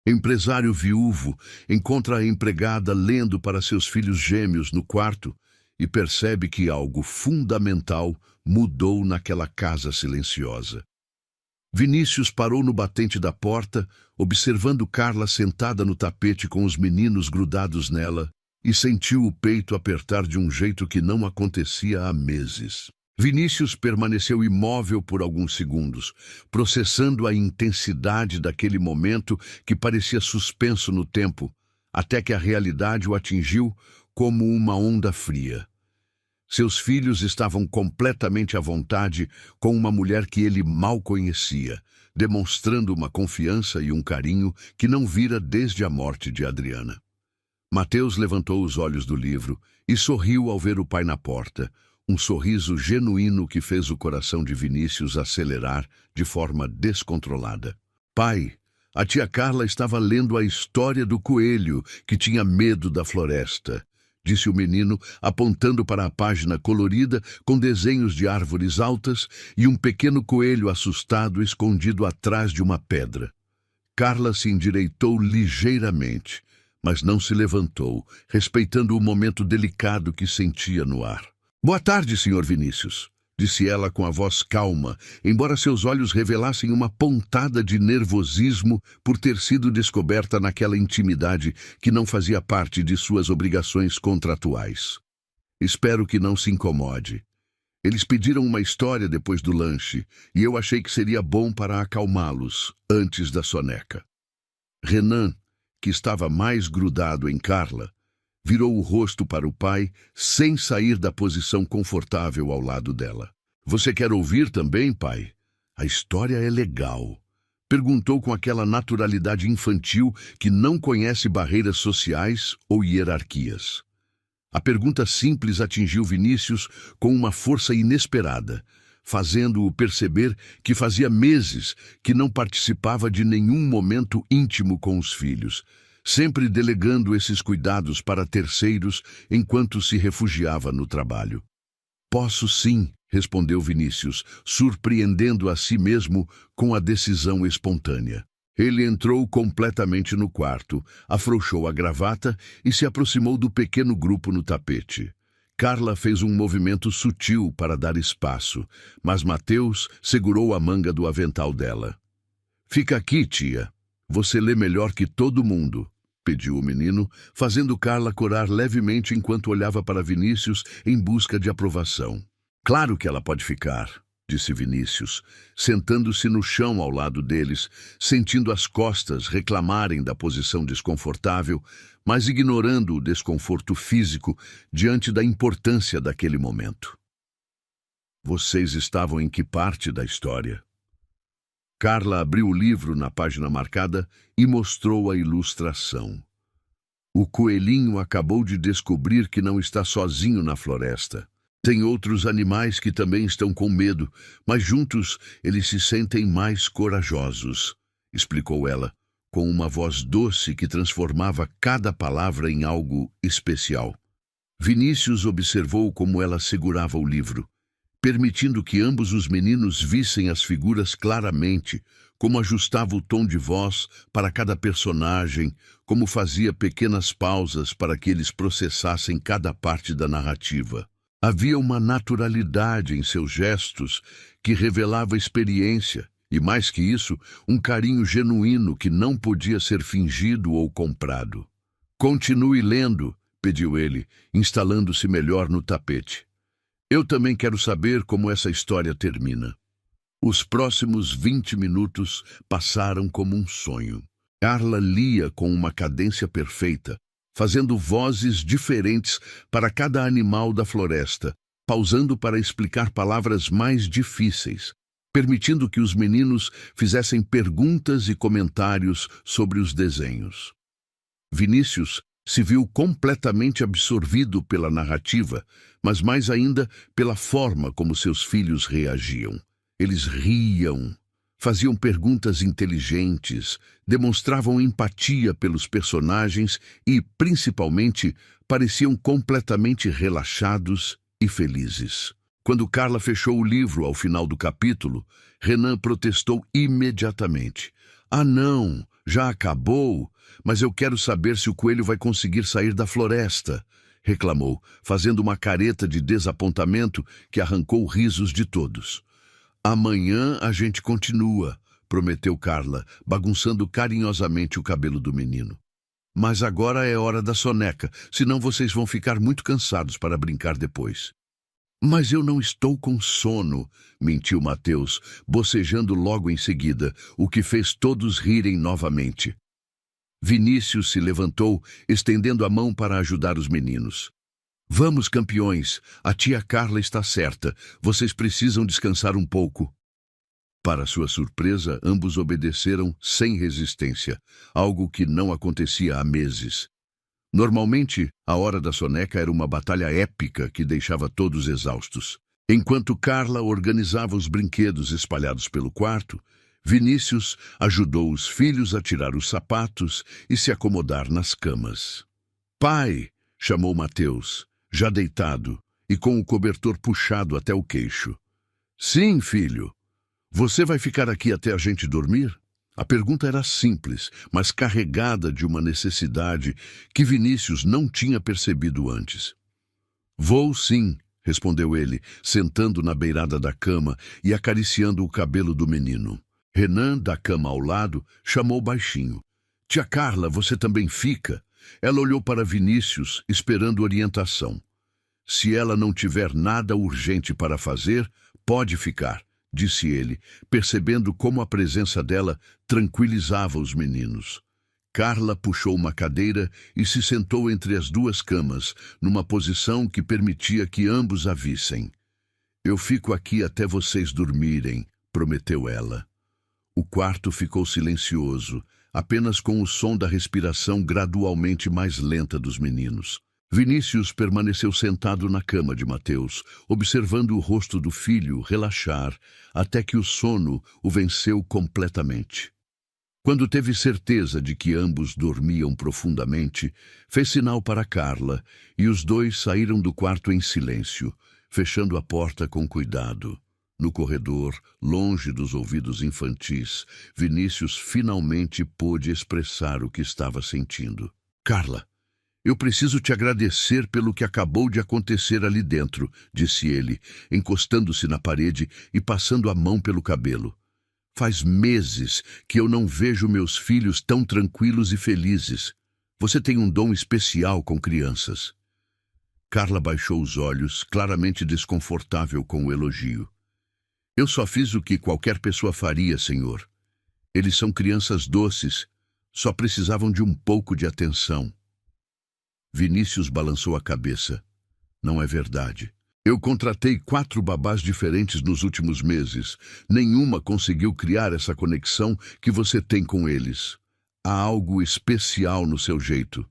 Empresário viúvo encontra a empregada lendo para seus filhos gêmeos no quarto e percebe que algo fundamental mudou naquela casa silenciosa. Vinícius parou no batente da porta, observando Carla sentada no tapete com os meninos grudados nela, e sentiu o peito apertar de um jeito que não acontecia há meses. Vinícius permaneceu imóvel por alguns segundos, processando a intensidade daquele momento que parecia suspenso no tempo, até que a realidade o atingiu como uma onda fria. Seus filhos estavam completamente à vontade com uma mulher que ele mal conhecia, demonstrando uma confiança e um carinho que não vira desde a morte de Adriana. Mateus levantou os olhos do livro e sorriu ao ver o pai na porta, um sorriso genuíno que fez o coração de Vinícius acelerar de forma descontrolada. Pai, a tia Carla estava lendo a história do coelho que tinha medo da floresta, disse o menino, apontando para a página colorida com desenhos de árvores altas e um pequeno coelho assustado escondido atrás de uma pedra. Carla se endireitou ligeiramente, mas não se levantou, respeitando o momento delicado que sentia no ar. Boa tarde, Sr. Vinícius, disse ela com a voz calma, embora seus olhos revelassem uma pontada de nervosismo por ter sido descoberta naquela intimidade que não fazia parte de suas obrigações contratuais. Espero que não se incomode. Eles pediram uma história depois do lanche, e eu achei que seria bom para acalmá-los antes da soneca. Renan, que estava mais grudado em Carla, virou o rosto para o pai, sem sair da posição confortável ao lado dela. Você quer ouvir também, pai? A história é legal. Perguntou com aquela naturalidade infantil que não conhece barreiras sociais ou hierarquias. A pergunta simples atingiu Vinícius com uma força inesperada, fazendo-o perceber que fazia meses que não participava de nenhum momento íntimo com os filhos, sempre delegando esses cuidados para terceiros enquanto se refugiava no trabalho. Posso sim, respondeu Vinícius, surpreendendo a si mesmo com a decisão espontânea. Ele entrou completamente no quarto, afrouxou a gravata e se aproximou do pequeno grupo no tapete. Carla fez um movimento sutil para dar espaço, mas Mateus segurou a manga do avental dela. Fica aqui, tia. Você lê melhor que todo mundo, pediu o menino, fazendo Carla corar levemente enquanto olhava para Vinícius em busca de aprovação. Claro que ela pode ficar, disse Vinícius, sentando-se no chão ao lado deles, sentindo as costas reclamarem da posição desconfortável, mas ignorando o desconforto físico diante da importância daquele momento. Vocês estavam em que parte da história? Carla abriu o livro na página marcada e mostrou a ilustração. O coelhinho acabou de descobrir que não está sozinho na floresta. Tem outros animais que também estão com medo, mas juntos eles se sentem mais corajosos, explicou ela, com uma voz doce que transformava cada palavra em algo especial. Vinícius observou como ela segurava o livro, permitindo que ambos os meninos vissem as figuras claramente, como ajustava o tom de voz para cada personagem, como fazia pequenas pausas para que eles processassem cada parte da narrativa. Havia uma naturalidade em seus gestos que revelava experiência e, mais que isso, um carinho genuíno que não podia ser fingido ou comprado. Continue lendo, pediu ele, instalando-se melhor no tapete. Eu também quero saber como essa história termina. Os próximos 20 minutos passaram como um sonho. Carla lia com uma cadência perfeita, fazendo vozes diferentes para cada animal da floresta, pausando para explicar palavras mais difíceis, permitindo que os meninos fizessem perguntas e comentários sobre os desenhos. Vinícius se viu completamente absorvido pela narrativa, mas mais ainda pela forma como seus filhos reagiam. Eles riam, faziam perguntas inteligentes, demonstravam empatia pelos personagens e, principalmente, pareciam completamente relaxados e felizes. Quando Carla fechou o livro ao final do capítulo, Renan protestou imediatamente. Ah, não! Já acabou, mas eu quero saber se o coelho vai conseguir sair da floresta, reclamou, fazendo uma careta de desapontamento que arrancou risos de todos. Amanhã a gente continua, prometeu Carla, bagunçando carinhosamente o cabelo do menino. Mas agora é hora da soneca, senão vocês vão ficar muito cansados para brincar depois. Mas eu não estou com sono, mentiu Mateus, bocejando logo em seguida, o que fez todos rirem novamente. Vinícius se levantou, estendendo a mão para ajudar os meninos. Vamos, campeões, a tia Carla está certa, vocês precisam descansar um pouco. Para sua surpresa, ambos obedeceram sem resistência, algo que não acontecia há meses. Normalmente, a hora da soneca era uma batalha épica que deixava todos exaustos. Enquanto Carla organizava os brinquedos espalhados pelo quarto, Vinícius ajudou os filhos a tirar os sapatos e se acomodar nas camas. Pai, chamou Mateus, já deitado e com o cobertor puxado até o queixo. Sim, filho. Você vai ficar aqui até a gente dormir? A pergunta era simples, mas carregada de uma necessidade que Vinícius não tinha percebido antes. Vou sim, respondeu ele, sentando na beirada da cama e acariciando o cabelo do menino. Renan, da cama ao lado, chamou baixinho. Tia Carla, você também fica? Ela olhou para Vinícius, esperando orientação. Se ela não tiver nada urgente para fazer, pode ficar, disse ele, percebendo como a presença dela tranquilizava os meninos. Carla puxou uma cadeira e se sentou entre as duas camas, numa posição que permitia que ambos a vissem. Eu fico aqui até vocês dormirem, prometeu ela. O quarto ficou silencioso, apenas com o som da respiração gradualmente mais lenta dos meninos. Vinícius permaneceu sentado na cama de Mateus, observando o rosto do filho relaxar, até que o sono o venceu completamente. Quando teve certeza de que ambos dormiam profundamente, fez sinal para Carla, e os dois saíram do quarto em silêncio, fechando a porta com cuidado. No corredor, longe dos ouvidos infantis, Vinícius finalmente pôde expressar o que estava sentindo. Carla, eu preciso te agradecer pelo que acabou de acontecer ali dentro, disse ele, encostando-se na parede e passando a mão pelo cabelo. Faz meses que eu não vejo meus filhos tão tranquilos e felizes. Você tem um dom especial com crianças. Carla baixou os olhos, claramente desconfortável com o elogio. Eu só fiz o que qualquer pessoa faria, senhor. Eles são crianças doces, só precisavam de um pouco de atenção. Vinícius balançou a cabeça. Não é verdade. Eu contratei 4 babás diferentes nos últimos meses. Nenhuma conseguiu criar essa conexão que você tem com eles. Há algo especial no seu jeito.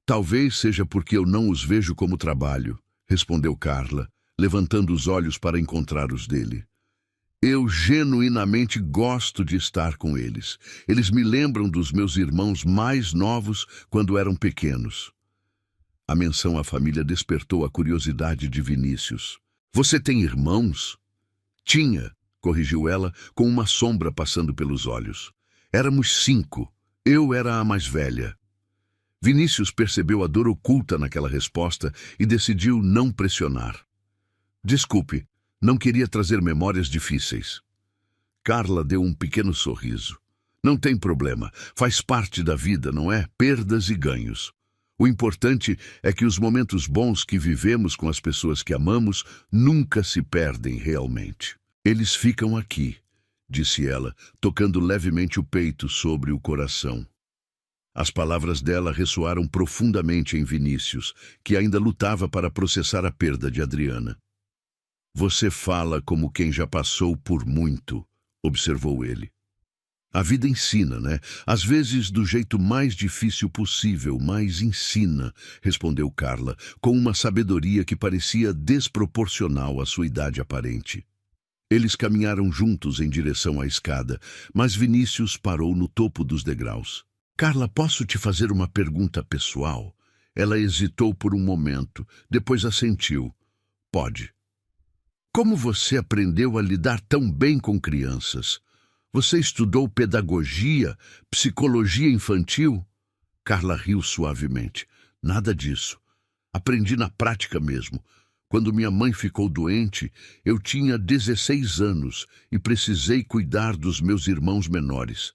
Talvez seja porque eu não os vejo como trabalho, respondeu Carla, levantando os olhos para encontrar os dele. Eu genuinamente gosto de estar com eles. Eles me lembram dos meus irmãos mais novos quando eram pequenos. A menção à família despertou a curiosidade de Vinícius. Você tem irmãos? Tinha, corrigiu ela, com uma sombra passando pelos olhos. Éramos 5. Eu era a mais velha. Vinícius percebeu a dor oculta naquela resposta e decidiu não pressionar. Desculpe, não queria trazer memórias difíceis. Carla deu um pequeno sorriso. Não tem problema, faz parte da vida, não é? Perdas e ganhos. O importante é que os momentos bons que vivemos com as pessoas que amamos nunca se perdem realmente. Eles ficam aqui, disse ela, tocando levemente o peito sobre o coração. As palavras dela ressoaram profundamente em Vinícius, que ainda lutava para processar a perda de Adriana. Você fala como quem já passou por muito, observou ele. A vida ensina, né? Às vezes do jeito mais difícil possível, mas ensina, respondeu Carla, com uma sabedoria que parecia desproporcional à sua idade aparente. Eles caminharam juntos em direção à escada, mas Vinícius parou no topo dos degraus. Carla, posso te fazer uma pergunta pessoal? Ela hesitou por um momento, depois assentiu. Pode. Como você aprendeu a lidar tão bem com crianças? Você estudou pedagogia, psicologia infantil? Carla riu suavemente. Nada disso. Aprendi na prática mesmo. Quando minha mãe ficou doente, eu tinha 16 anos e precisei cuidar dos meus irmãos menores.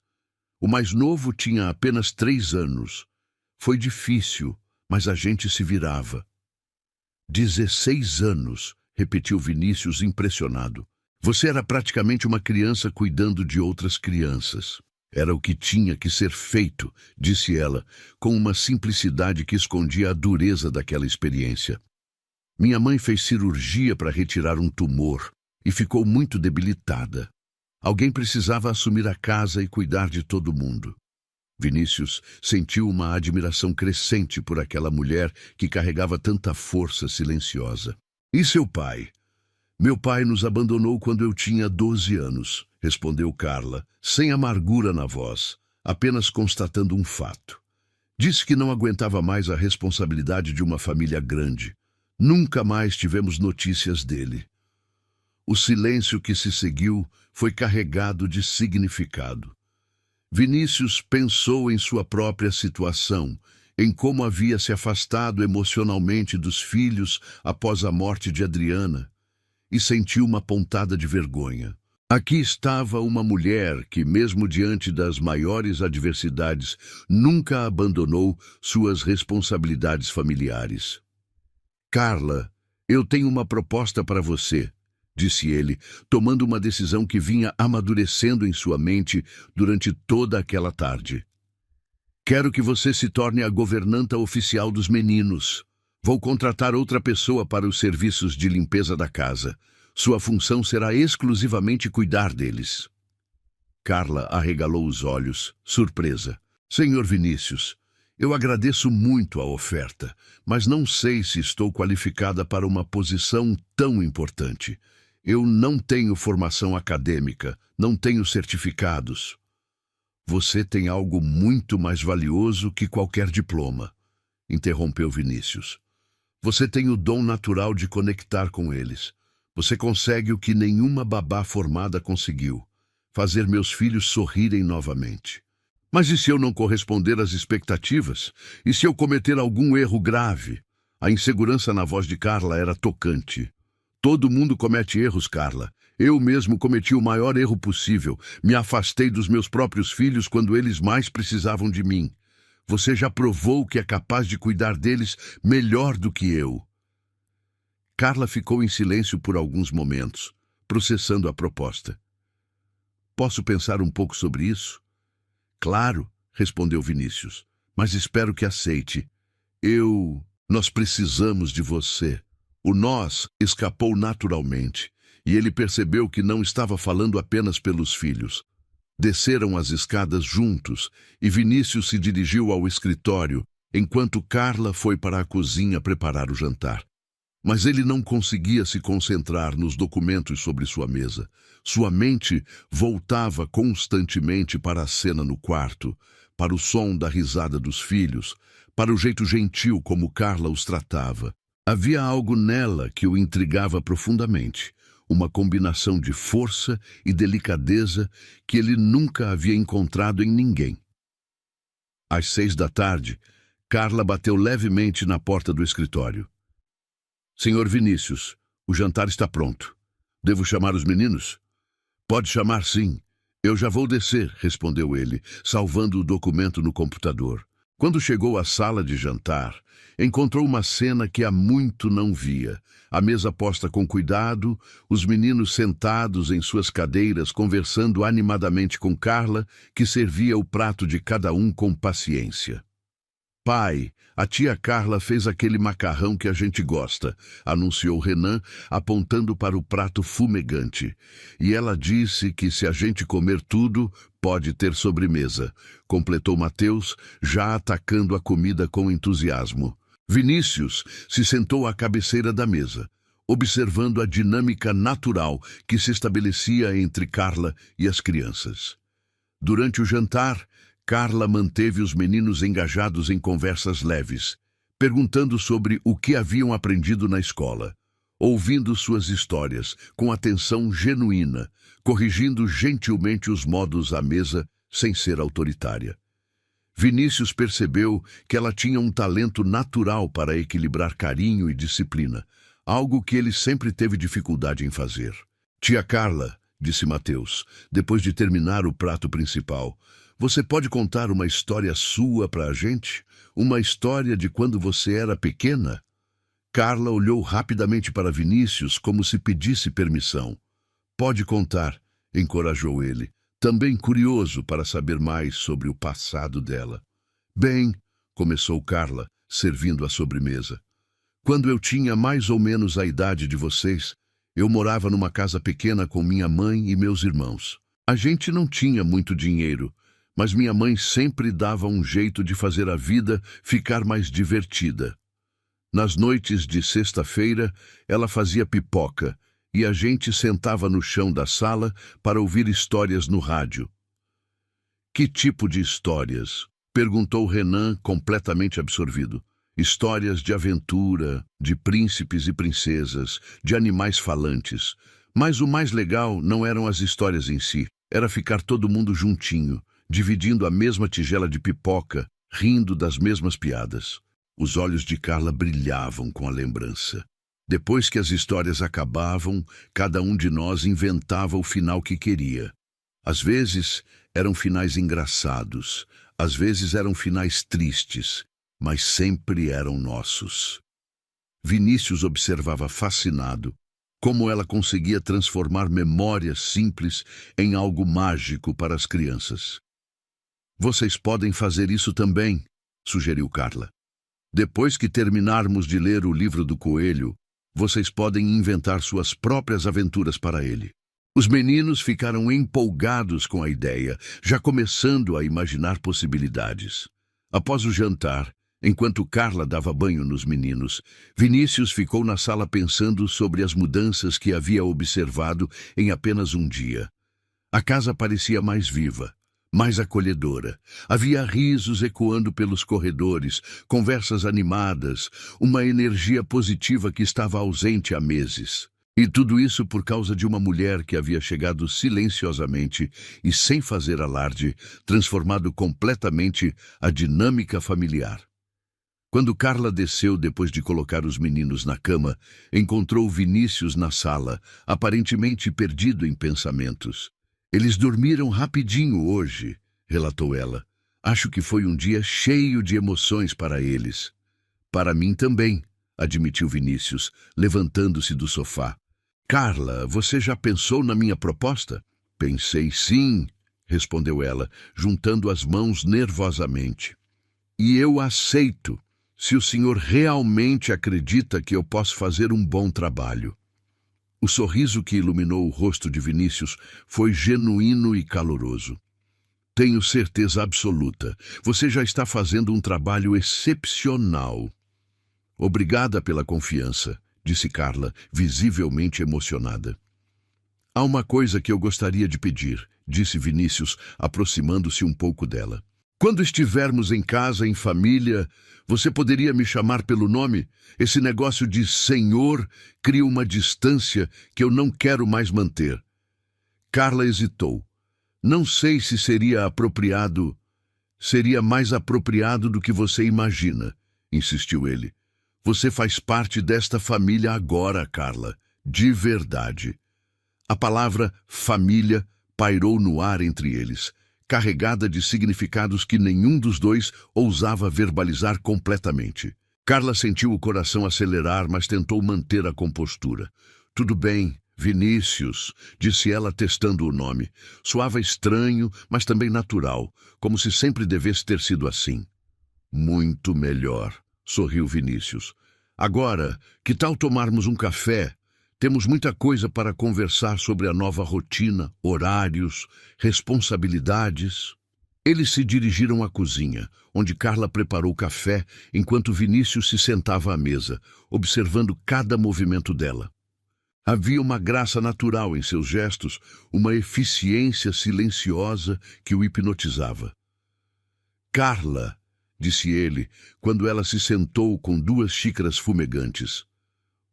O mais novo tinha apenas 3 anos. Foi difícil, mas a gente se virava. 16 anos, repetiu Vinícius impressionado. Você era praticamente uma criança cuidando de outras crianças. Era o que tinha que ser feito, disse ela, com uma simplicidade que escondia a dureza daquela experiência. Minha mãe fez cirurgia para retirar um tumor e ficou muito debilitada. Alguém precisava assumir a casa e cuidar de todo mundo. Vinícius sentiu uma admiração crescente por aquela mulher que carregava tanta força silenciosa. E seu pai? Meu pai nos abandonou quando eu tinha 12 anos, respondeu Carla, sem amargura na voz, apenas constatando um fato. Disse que não aguentava mais a responsabilidade de uma família grande. Nunca mais tivemos notícias dele. O silêncio que se seguiu foi carregado de significado. Vinícius pensou em sua própria situação, em como havia se afastado emocionalmente dos filhos após a morte de Adriana, e sentiu uma pontada de vergonha. Aqui estava uma mulher que, mesmo diante das maiores adversidades, nunca abandonou suas responsabilidades familiares. Carla, eu tenho uma proposta para você, disse ele, tomando uma decisão que vinha amadurecendo em sua mente durante toda aquela tarde. Quero que você se torne a governanta oficial dos meninos. Vou contratar outra pessoa para os serviços de limpeza da casa. Sua função será exclusivamente cuidar deles. Carla arregalou os olhos, surpresa. Senhor Vinícius, eu agradeço muito a oferta, mas não sei se estou qualificada para uma posição tão importante. Eu não tenho formação acadêmica, não tenho certificados. Você tem algo muito mais valioso que qualquer diploma, interrompeu Vinícius. Você tem o dom natural de conectar com eles. Você consegue o que nenhuma babá formada conseguiu, fazer meus filhos sorrirem novamente. Mas e se eu não corresponder às expectativas? E se eu cometer algum erro grave? A insegurança na voz de Carla era tocante. Todo mundo comete erros, Carla. Eu mesmo cometi o maior erro possível. Me afastei dos meus próprios filhos quando eles mais precisavam de mim. Você já provou que é capaz de cuidar deles melhor do que eu. Carla ficou em silêncio por alguns momentos, processando a proposta. Posso pensar um pouco sobre isso? Claro, respondeu Vinícius, mas espero que aceite. Nós precisamos de você. O nós escapou naturalmente, e ele percebeu que não estava falando apenas pelos filhos. Desceram as escadas juntos, e Vinícius se dirigiu ao escritório, enquanto Carla foi para a cozinha preparar o jantar. Mas ele não conseguia se concentrar nos documentos sobre sua mesa. Sua mente voltava constantemente para a cena no quarto, para o som da risada dos filhos, para o jeito gentil como Carla os tratava. Havia algo nela que o intrigava profundamente, uma combinação de força e delicadeza que ele nunca havia encontrado em ninguém. Às 6 da tarde, Carla bateu levemente na porta do escritório. Senhor Vinícius, o jantar está pronto. Devo chamar os meninos? Pode chamar, sim. Eu já vou descer, respondeu ele, salvando o documento no computador. Quando chegou à sala de jantar, encontrou uma cena que há muito não via. A mesa posta com cuidado, os meninos sentados em suas cadeiras conversando animadamente com Carla, que servia o prato de cada um com paciência. Pai, a tia Carla fez aquele macarrão que a gente gosta, anunciou Renan, apontando para o prato fumegante. E ela disse que se a gente comer tudo, pode ter sobremesa, completou Mateus, já atacando a comida com entusiasmo. Vinícius se sentou à cabeceira da mesa, observando a dinâmica natural que se estabelecia entre Carla e as crianças. Durante o jantar, Carla manteve os meninos engajados em conversas leves, perguntando sobre o que haviam aprendido na escola. ouvindo suas histórias com atenção genuína, corrigindo gentilmente os modos à mesa sem ser autoritária. Vinícius percebeu que ela tinha um talento natural para equilibrar carinho e disciplina, algo que ele sempre teve dificuldade em fazer. Tia Carla, disse Mateus, depois de terminar o prato principal, você pode contar uma história sua para a gente? Uma história de quando você era pequena? Carla olhou rapidamente para Vinícius como se pedisse permissão. Pode contar, encorajou ele, também curioso para saber mais sobre o passado dela. Bem, começou Carla, servindo a sobremesa. Quando eu tinha mais ou menos a idade de vocês, eu morava numa casa pequena com minha mãe e meus irmãos. A gente não tinha muito dinheiro, mas minha mãe sempre dava um jeito de fazer a vida ficar mais divertida. Nas noites de sexta-feira, ela fazia pipoca e a gente sentava no chão da sala para ouvir histórias no rádio. Que tipo de histórias? Perguntou Renan, completamente absorvido. Histórias de aventura, de príncipes e princesas, de animais falantes. Mas o mais legal não eram as histórias em si, era ficar todo mundo juntinho, dividindo a mesma tigela de pipoca, rindo das mesmas piadas. Os olhos de Carla brilhavam com a lembrança. Depois que as histórias acabavam, cada um de nós inventava o final que queria. Às vezes eram finais engraçados, às vezes eram finais tristes, mas sempre eram nossos. Vinícius observava fascinado como ela conseguia transformar memórias simples em algo mágico para as crianças. Vocês podem fazer isso também, sugeriu Carla. Depois que terminarmos de ler o livro do coelho, vocês podem inventar suas próprias aventuras para ele. Os meninos ficaram empolgados com a ideia, já começando a imaginar possibilidades. Após o jantar, enquanto Carla dava banho nos meninos, Vinícius ficou na sala pensando sobre as mudanças que havia observado em apenas um dia. A casa parecia mais viva, mais acolhedora. Havia risos ecoando pelos corredores, conversas animadas, uma energia positiva que estava ausente há meses. E tudo isso por causa de uma mulher que havia chegado silenciosamente e sem fazer alarde, transformado completamente a dinâmica familiar. Quando Carla desceu depois de colocar os meninos na cama, encontrou Vinícius na sala, aparentemente perdido em pensamentos. Eles dormiram rapidinho hoje, relatou ela. Acho que foi um dia cheio de emoções para eles. Para mim também, admitiu Vinícius, levantando-se do sofá. Carla, você já pensou na minha proposta? Pensei sim, respondeu ela, juntando as mãos nervosamente. E eu aceito, se o senhor realmente acredita que eu posso fazer um bom trabalho. O sorriso que iluminou o rosto de Vinícius foi genuíno e caloroso. Tenho certeza absoluta. Você já está fazendo um trabalho excepcional. Obrigada pela confiança, disse Carla, visivelmente emocionada. Há uma coisa que eu gostaria de pedir, disse Vinícius, aproximando-se um pouco dela. Quando estivermos em casa, em família, você poderia me chamar pelo nome? Esse negócio de senhor cria uma distância que eu não quero mais manter. Carla hesitou. Não sei se seria apropriado. Seria mais apropriado do que você imagina, insistiu ele. Você faz parte desta família agora, Carla. De verdade. A palavra família pairou no ar entre eles, carregada de significados que nenhum dos dois ousava verbalizar completamente. Carla sentiu o coração acelerar, mas tentou manter a compostura. Tudo bem, Vinícius, disse ela testando o nome. Soava estranho, mas também natural, como se sempre devesse ter sido assim. Muito melhor, sorriu Vinícius. Agora, que tal tomarmos um café? Temos muita coisa para conversar sobre a nova rotina, horários, responsabilidades. Eles se dirigiram à cozinha, onde Carla preparou café enquanto Vinícius se sentava à mesa, observando cada movimento dela. Havia uma graça natural em seus gestos, uma eficiência silenciosa que o hipnotizava. Carla, disse ele, quando ela se sentou com 2 xícaras fumegantes.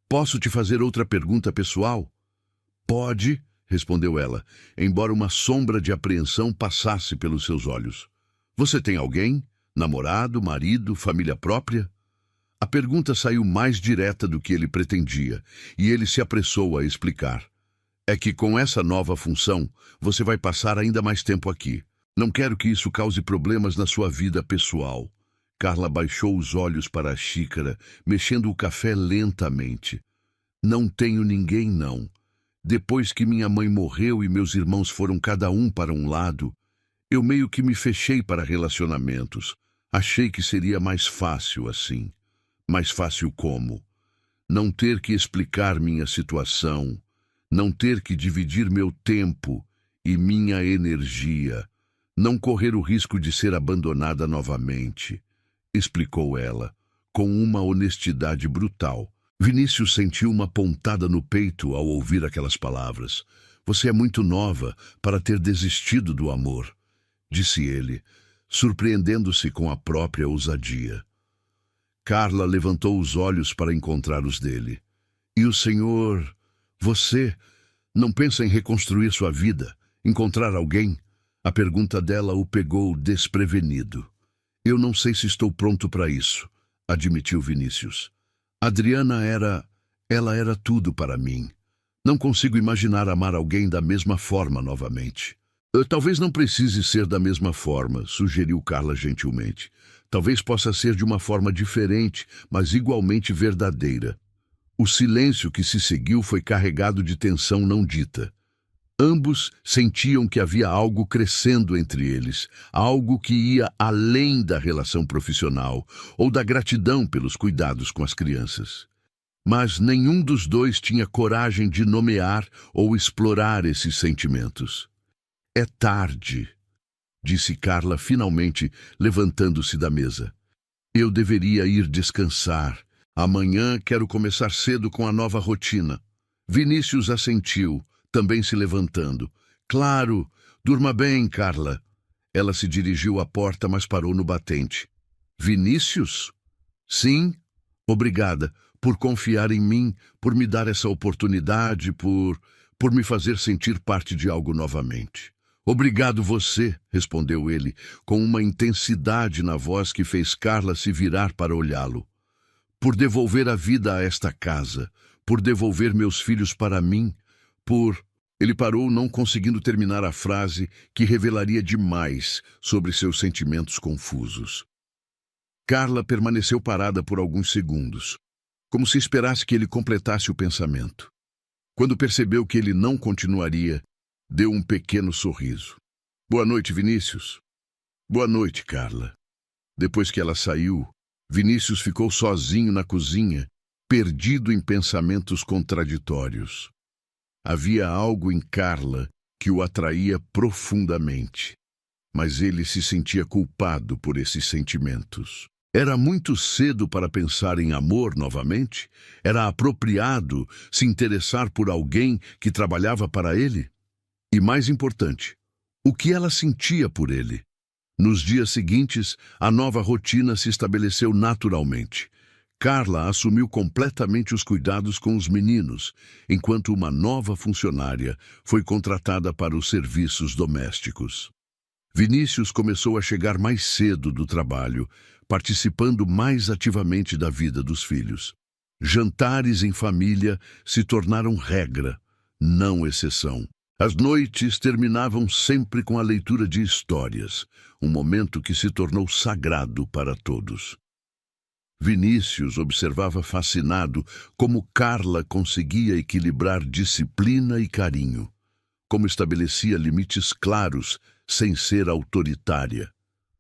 Posso te fazer outra pergunta pessoal? Pode, respondeu ela, embora uma sombra de apreensão passasse pelos seus olhos. Você tem alguém? Namorado, marido, família própria? A pergunta saiu mais direta do que ele pretendia, e ele se apressou a explicar. É que com essa nova função, você vai passar ainda mais tempo aqui. Não quero que isso cause problemas na sua vida pessoal. Carla baixou os olhos para a xícara, mexendo o café lentamente. Não tenho ninguém, não. Depois que minha mãe morreu e meus irmãos foram cada um para um lado, eu meio que me fechei para relacionamentos. Achei que seria mais fácil assim. Mais fácil como? Não ter que explicar minha situação, não ter que dividir meu tempo e minha energia, não correr o risco de ser abandonada novamente, explicou ela, com uma honestidade brutal. Vinícius sentiu uma pontada no peito ao ouvir aquelas palavras. Você é muito nova para ter desistido do amor, disse ele, surpreendendo-se com a própria ousadia. Carla levantou os olhos para encontrar os dele. E o senhor, você, não pensa em reconstruir sua vida, encontrar alguém? A pergunta dela o pegou desprevenido. Eu não sei se estou pronto para isso, admitiu Vinícius. Adriana ela era tudo para mim. Não consigo imaginar amar alguém da mesma forma novamente. Talvez não precise ser da mesma forma, sugeriu Carla gentilmente. Talvez possa ser de uma forma diferente, mas igualmente verdadeira. O silêncio que se seguiu foi carregado de tensão não dita. Ambos sentiam que havia algo crescendo entre eles, algo que ia além da relação profissional ou da gratidão pelos cuidados com as crianças. Mas nenhum dos dois tinha coragem de nomear ou explorar esses sentimentos. É tarde, disse Carla finalmente, levantando-se da mesa. Eu deveria ir descansar. Amanhã quero começar cedo com a nova rotina. Vinícius assentiu, também se levantando. Claro, durma bem, Carla. Ela se dirigiu à porta, mas parou no batente. Vinícius? Sim, obrigada por confiar em mim, por me dar essa oportunidade, por me fazer sentir parte de algo novamente. Obrigado você, respondeu ele, com uma intensidade na voz que fez Carla se virar para olhá-lo. Por devolver a vida a esta casa, por devolver meus filhos para mim, por... Ele parou, não conseguindo terminar a frase que revelaria demais sobre seus sentimentos confusos. Carla permaneceu parada por alguns segundos, como se esperasse que ele completasse o pensamento. Quando percebeu que ele não continuaria, deu um pequeno sorriso. Boa noite, Vinícius. Boa noite, Carla. Depois que ela saiu, Vinícius ficou sozinho na cozinha, perdido em pensamentos contraditórios. Havia algo em Carla que o atraía profundamente, mas ele se sentia culpado por esses sentimentos. Era muito cedo para pensar em amor novamente? Era apropriado se interessar por alguém que trabalhava para ele? E mais importante, o que ela sentia por ele? Nos dias seguintes, a nova rotina se estabeleceu naturalmente. Carla assumiu completamente os cuidados com os meninos, enquanto uma nova funcionária foi contratada para os serviços domésticos. Vinícius começou a chegar mais cedo do trabalho, participando mais ativamente da vida dos filhos. Jantares em família se tornaram regra, não exceção. As noites terminavam sempre com a leitura de histórias, um momento que se tornou sagrado para todos. Vinícius observava fascinado como Carla conseguia equilibrar disciplina e carinho, como estabelecia limites claros sem ser autoritária,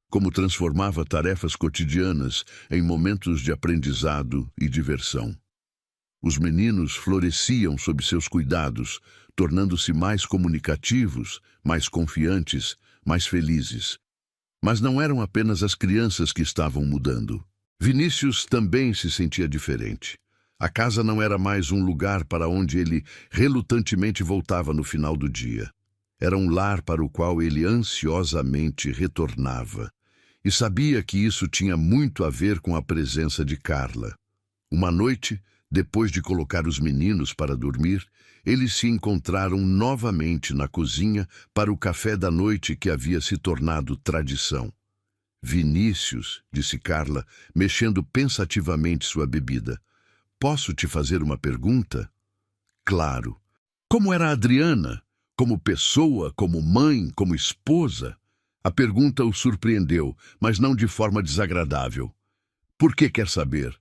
como transformava tarefas cotidianas em momentos de aprendizado e diversão. Os meninos floresciam sob seus cuidados, tornando-se mais comunicativos, mais confiantes, mais felizes. Mas não eram apenas as crianças que estavam mudando. Vinícius também se sentia diferente. A casa não era mais um lugar para onde ele relutantemente voltava no final do dia. Era um lar para o qual ele ansiosamente retornava. E sabia que isso tinha muito a ver com a presença de Carla. Uma noite, Depois de colocar os meninos para dormir, eles se encontraram novamente na cozinha para o café da noite que havia se tornado tradição. Vinícius, disse Carla, mexendo pensativamente sua bebida. Posso te fazer uma pergunta? Claro. Como era a Adriana? Como pessoa, como mãe, como esposa? A pergunta o surpreendeu, mas não de forma desagradável. Por que quer saber?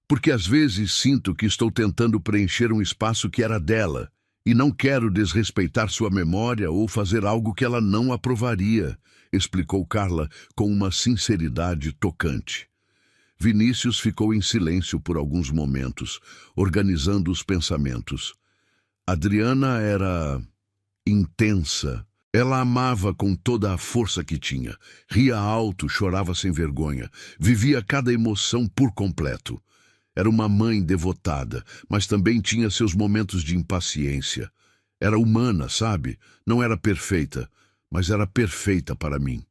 Porque às vezes sinto que estou tentando preencher um espaço que era dela, e não quero desrespeitar sua memória ou fazer algo que ela não aprovaria, explicou Carla com uma sinceridade tocante. Vinícius ficou em silêncio por alguns momentos, organizando os pensamentos. Adriana era intensa. Ela amava com toda a força que tinha. Ria alto, chorava sem vergonha. Vivia cada emoção por completo. Era uma mãe devotada, mas também tinha seus momentos de impaciência. Era humana, sabe? Não era perfeita, mas era perfeita para mim.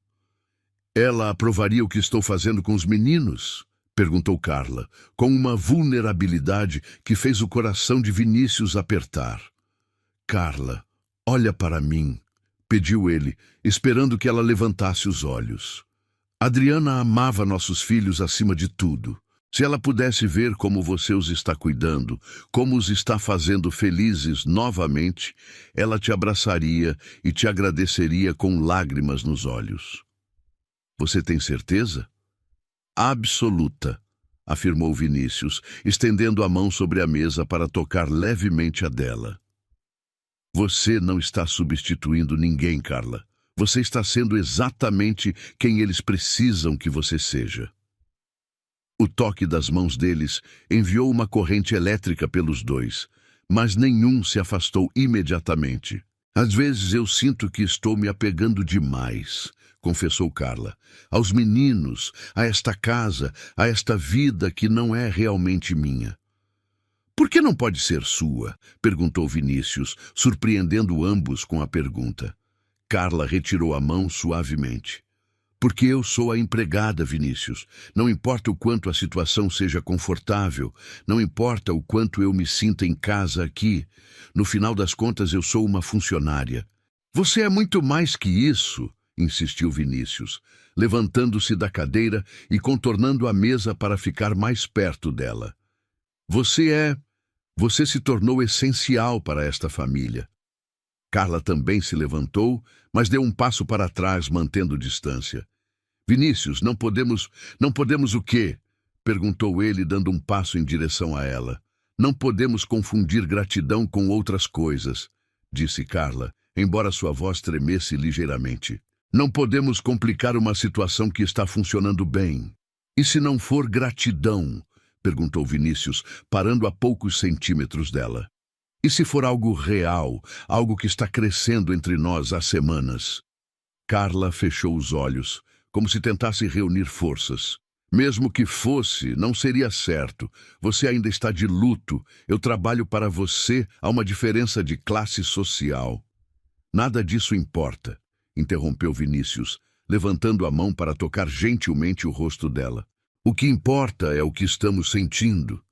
Ela aprovaria o que estou fazendo com os meninos? Perguntou Carla, com uma vulnerabilidade que fez o coração de Vinícius apertar. Carla, olha para mim, pediu ele, esperando que ela levantasse os olhos. Adriana amava nossos filhos acima de tudo. Se ela pudesse ver como você os está cuidando, como os está fazendo felizes novamente, ela te abraçaria e te agradeceria com lágrimas nos olhos. Você tem certeza? Absoluta, afirmou Vinícius, estendendo a mão sobre a mesa para tocar levemente a dela. Você não está substituindo ninguém, Carla. Você está sendo exatamente quem eles precisam que você seja. O toque das mãos deles enviou uma corrente elétrica pelos dois, mas nenhum se afastou imediatamente. Às vezes eu sinto que estou me apegando demais, confessou Carla, aos meninos, a esta casa, a esta vida que não é realmente minha. Por que não pode ser sua? Perguntou Vinícius, surpreendendo ambos com a pergunta. Carla retirou a mão suavemente. Porque eu sou a empregada, Vinícius. Não importa o quanto a situação seja confortável, não importa o quanto eu me sinta em casa aqui. No final das contas, eu sou uma funcionária. Você é muito mais que isso, insistiu Vinícius, levantando-se da cadeira e contornando a mesa para ficar mais perto dela. Você se tornou essencial para esta família. Carla também se levantou, mas deu um passo para trás, mantendo distância. Vinícius, não podemos o quê? Perguntou ele, dando um passo em direção a ela. Não podemos confundir gratidão com outras coisas, disse Carla, embora sua voz tremesse ligeiramente. Não podemos complicar uma situação que está funcionando bem. E se não for gratidão? Perguntou Vinícius, parando a poucos centímetros dela. E se for algo real, algo que está crescendo entre nós há semanas? Carla fechou os olhos, como se tentasse reunir forças. Mesmo que fosse, não seria certo. Você ainda está de luto. Eu trabalho para você, há uma diferença de classe social. Nada disso importa, interrompeu Vinícius, levantando a mão para tocar gentilmente o rosto dela. O que importa é o que estamos sentindo.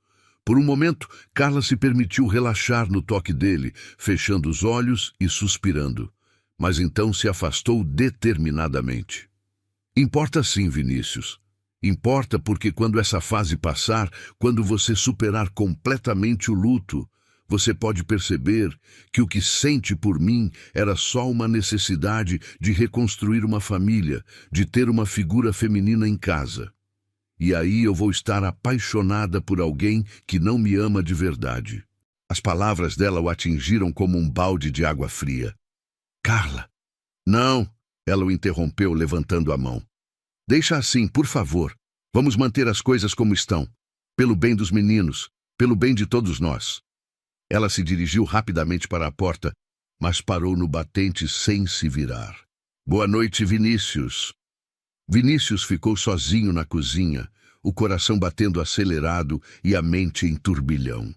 Por um momento, Carla se permitiu relaxar no toque dele, fechando os olhos e suspirando. Mas então se afastou determinadamente. Importa sim, Vinícius. Importa porque quando essa fase passar, quando você superar completamente o luto, você pode perceber que o que sente por mim era só uma necessidade de reconstruir uma família, de ter uma figura feminina em casa. E aí eu vou estar apaixonada por alguém que não me ama de verdade. As palavras dela o atingiram como um balde de água fria. Carla! Não! Ela o interrompeu, levantando a mão. Deixa assim, por favor. Vamos manter as coisas como estão. Pelo bem dos meninos, pelo bem de todos nós. Ela se dirigiu rapidamente para a porta, mas parou no batente sem se virar. Boa noite, Vinícius. Vinícius ficou sozinho na cozinha, o coração batendo acelerado e a mente em turbilhão.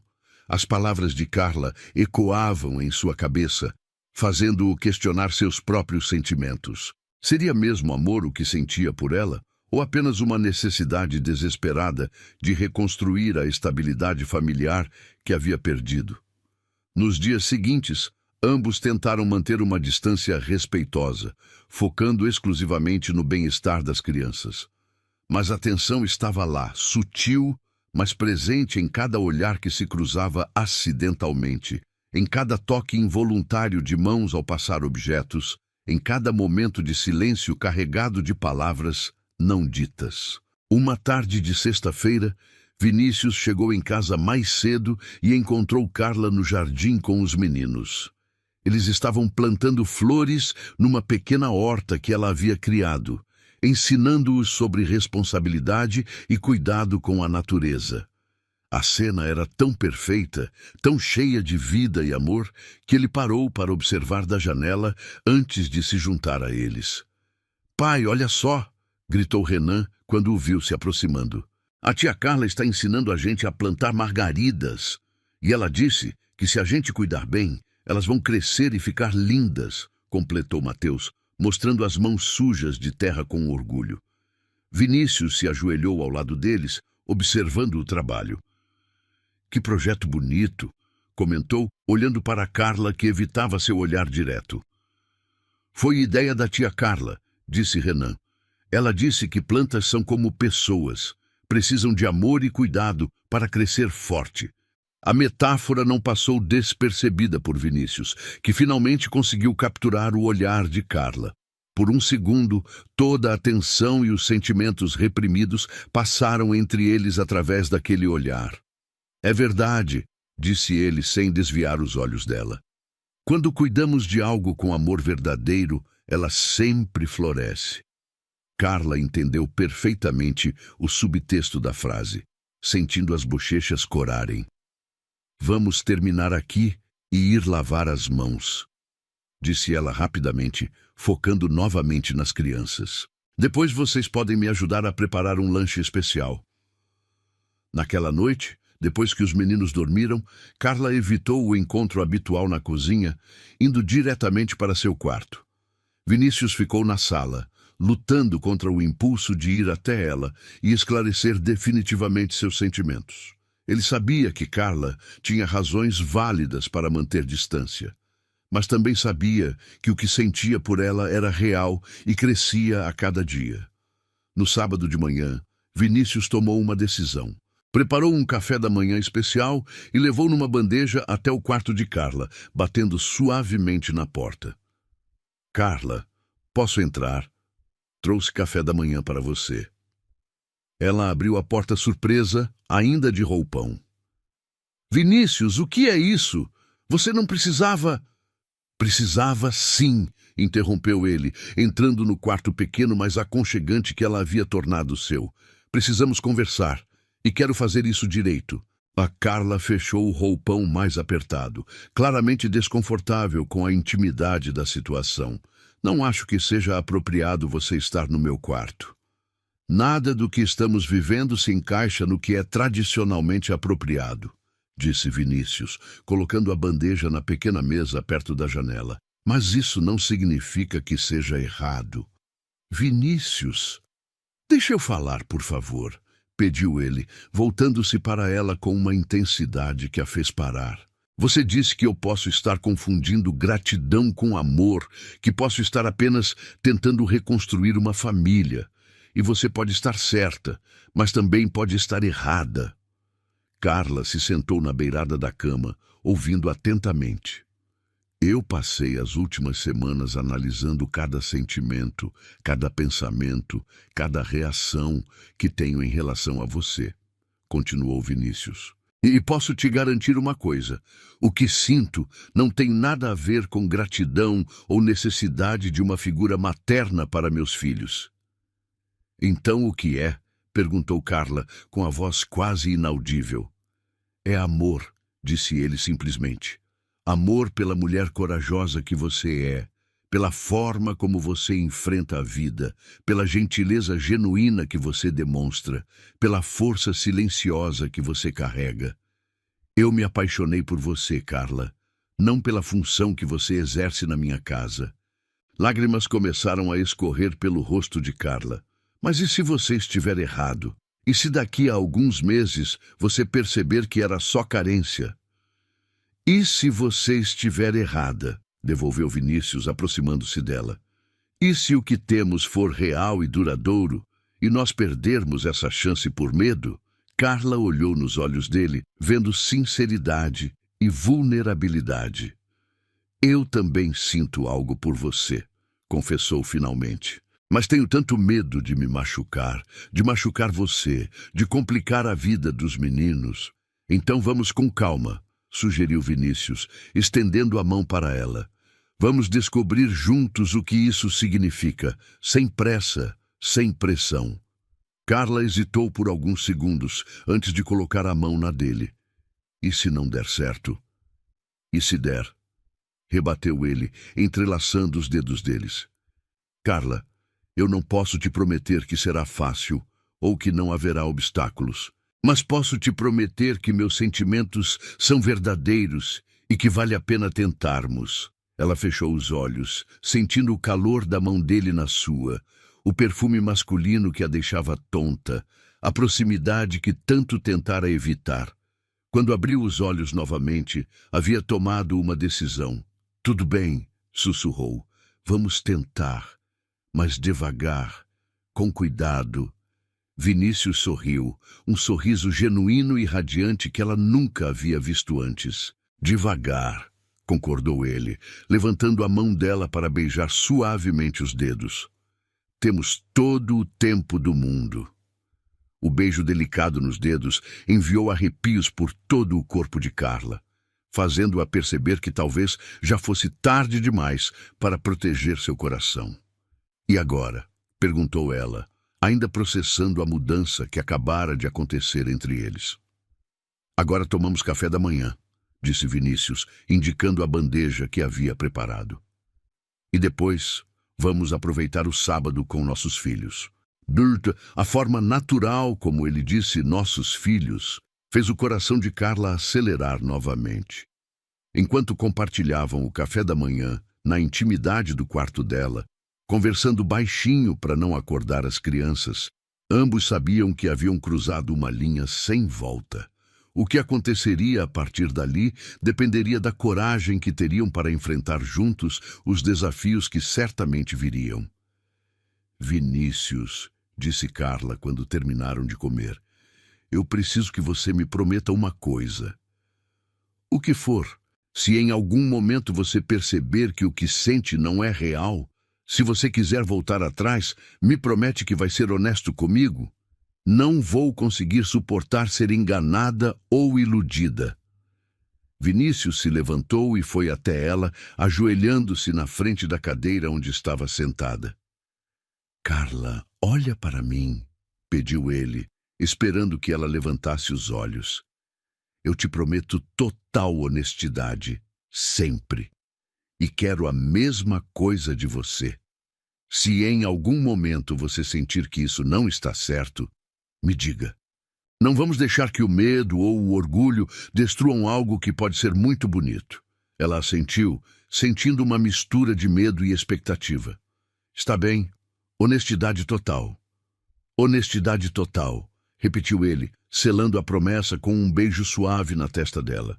As palavras de Carla ecoavam em sua cabeça, fazendo-o questionar seus próprios sentimentos. Seria mesmo amor o que sentia por ela? ou apenas uma necessidade desesperada de reconstruir a estabilidade familiar que havia perdido. Nos dias seguintes, ambos tentaram manter uma distância respeitosa, focando exclusivamente no bem-estar das crianças. Mas a tensão estava lá, sutil, mas presente em cada olhar que se cruzava acidentalmente, em cada toque involuntário de mãos ao passar objetos, em cada momento de silêncio carregado de palavras não ditas. Uma tarde de sexta-feira, Vinícius chegou em casa mais cedo e encontrou Carla no jardim com os meninos. Eles estavam plantando flores numa pequena horta que ela havia criado, ensinando-os sobre responsabilidade e cuidado com a natureza. A cena era tão perfeita, tão cheia de vida e amor, que ele parou para observar da janela antes de se juntar a eles. "Pai, olha só!" gritou Renan quando o viu se aproximando. "A tia Carla está ensinando a gente a plantar margaridas. E ela disse que se a gente cuidar bem, elas vão crescer e ficar lindas", completou Mateus, mostrando as mãos sujas de terra com orgulho. Vinícius se ajoelhou ao lado deles, observando o trabalho. "Que projeto bonito", comentou, olhando para Carla, que evitava seu olhar direto. "Foi ideia da tia Carla", disse Renan. "Ela disse que plantas são como pessoas, precisam de amor e cuidado para crescer forte." A metáfora não passou despercebida por Vinícius, que finalmente conseguiu capturar o olhar de Carla. Por um segundo, toda a tensão e os sentimentos reprimidos passaram entre eles através daquele olhar. "É verdade", disse ele sem desviar os olhos dela. "Quando cuidamos de algo com amor verdadeiro, ela sempre floresce." Carla entendeu perfeitamente o subtexto da frase, sentindo as bochechas corarem. "Vamos terminar aqui e ir lavar as mãos", disse ela rapidamente, focando novamente nas crianças. "Depois vocês podem me ajudar a preparar um lanche especial." Naquela noite, depois que os meninos dormiram, Carla evitou o encontro habitual na cozinha, indo diretamente para seu quarto. Vinícius ficou na sala, lutando contra o impulso de ir até ela e esclarecer definitivamente seus sentimentos. Ele sabia que Carla tinha razões válidas para manter distância, mas também sabia que o que sentia por ela era real e crescia a cada dia. No sábado de manhã, Vinícius tomou uma decisão. Preparou um café da manhã especial e levou numa bandeja até o quarto de Carla, batendo suavemente na porta. "Carla, posso entrar? Trouxe café da manhã para você." Ela abriu a porta surpresa, ainda de roupão. "Vinícius, o que é isso? Você não precisava..." "Precisava sim", interrompeu ele, entrando no quarto pequeno mas aconchegante que ela havia tornado seu. "Precisamos conversar. E quero fazer isso direito." A Carla fechou o roupão mais apertado, claramente desconfortável com a intimidade da situação. "Não acho que seja apropriado você estar no meu quarto." "Nada do que estamos vivendo se encaixa no que é tradicionalmente apropriado", disse Vinícius, colocando a bandeja na pequena mesa perto da janela. "Mas isso não significa que seja errado." "Vinícius, deixa eu falar, por favor", pediu ele, voltando-se para ela com uma intensidade que a fez parar. "Você disse que eu posso estar confundindo gratidão com amor, que posso estar apenas tentando reconstruir uma família. E você pode estar certa, mas também pode estar errada." Carla se sentou na beirada da cama, ouvindo atentamente. "Eu passei as últimas semanas analisando cada sentimento, cada pensamento, cada reação que tenho em relação a você", continuou Vinícius. "E posso te garantir uma coisa: o que sinto não tem nada a ver com gratidão ou necessidade de uma figura materna para meus filhos." "Então o que é?" perguntou Carla, com a voz quase inaudível. "É amor", disse ele simplesmente. "Amor pela mulher corajosa que você é, pela forma como você enfrenta a vida, pela gentileza genuína que você demonstra, pela força silenciosa que você carrega. Eu me apaixonei por você, Carla, não pela função que você exerce na minha casa." Lágrimas começaram a escorrer pelo rosto de Carla, Mas e se você estiver errado? E se daqui a alguns meses você perceber que era só carência? E se você estiver errada? Devolveu Vinícius, aproximando-se dela. E se o que temos for real e duradouro, e nós perdermos essa chance por medo? Carla olhou nos olhos dele, vendo sinceridade e vulnerabilidade. Eu também sinto algo por você, confessou finalmente. Mas tenho tanto medo de me machucar, de machucar você, de complicar a vida dos meninos. Então vamos com calma, sugeriu Vinícius, estendendo a mão para ela. Vamos descobrir juntos o que isso significa, sem pressa, sem pressão. Carla hesitou por alguns segundos antes de colocar a mão na dele. E se não der certo? E se der? Rebateu ele, entrelaçando os dedos deles. Carla, eu não posso te prometer que será fácil ou que não haverá obstáculos, mas posso te prometer que meus sentimentos são verdadeiros e que vale a pena tentarmos. Ela fechou os olhos, sentindo o calor da mão dele na sua, o perfume masculino que a deixava tonta, a proximidade que tanto tentara evitar. Quando abriu os olhos novamente, havia tomado uma decisão. Tudo bem, sussurrou. Vamos tentar, mas devagar, com cuidado. Vinícius sorriu, um sorriso genuíno e radiante que ela nunca havia visto antes. Devagar, concordou ele, levantando a mão dela para beijar suavemente os dedos. Temos todo o tempo do mundo. O beijo delicado nos dedos enviou arrepios por todo o corpo de Carla, fazendo-a perceber que talvez já fosse tarde demais para proteger seu coração. E agora? Perguntou ela, ainda processando a mudança que acabara de acontecer entre eles. Agora tomamos café da manhã, disse Vinícius, indicando a bandeja que havia preparado. E depois vamos aproveitar o sábado com nossos filhos. A forma natural como ele disse nossos filhos fez o coração de Carla acelerar novamente. Enquanto compartilhavam o café da manhã na intimidade do quarto dela, conversando baixinho para não acordar as crianças, ambos sabiam que haviam cruzado uma linha sem volta. O que aconteceria a partir dali dependeria da coragem que teriam para enfrentar juntos os desafios que certamente viriam. Vinícius, disse Carla quando terminaram de comer, eu preciso que você me prometa uma coisa. O que for, se em algum momento você perceber que o que sente não é real, se você quiser voltar atrás, me promete que vai ser honesto comigo? Não vou conseguir suportar ser enganada ou iludida. Vinícius se levantou e foi até ela, ajoelhando-se na frente da cadeira onde estava sentada. Carla, olha para mim, pediu ele, esperando que ela levantasse os olhos. Eu te prometo total honestidade, sempre. E quero a mesma coisa de você. Se em algum momento você sentir que isso não está certo, me diga. Não vamos deixar que o medo ou o orgulho destruam algo que pode ser muito bonito. Ela assentiu, sentindo uma mistura de medo e expectativa. Está bem. Honestidade total. Honestidade total, repetiu ele, selando a promessa com um beijo suave na testa dela.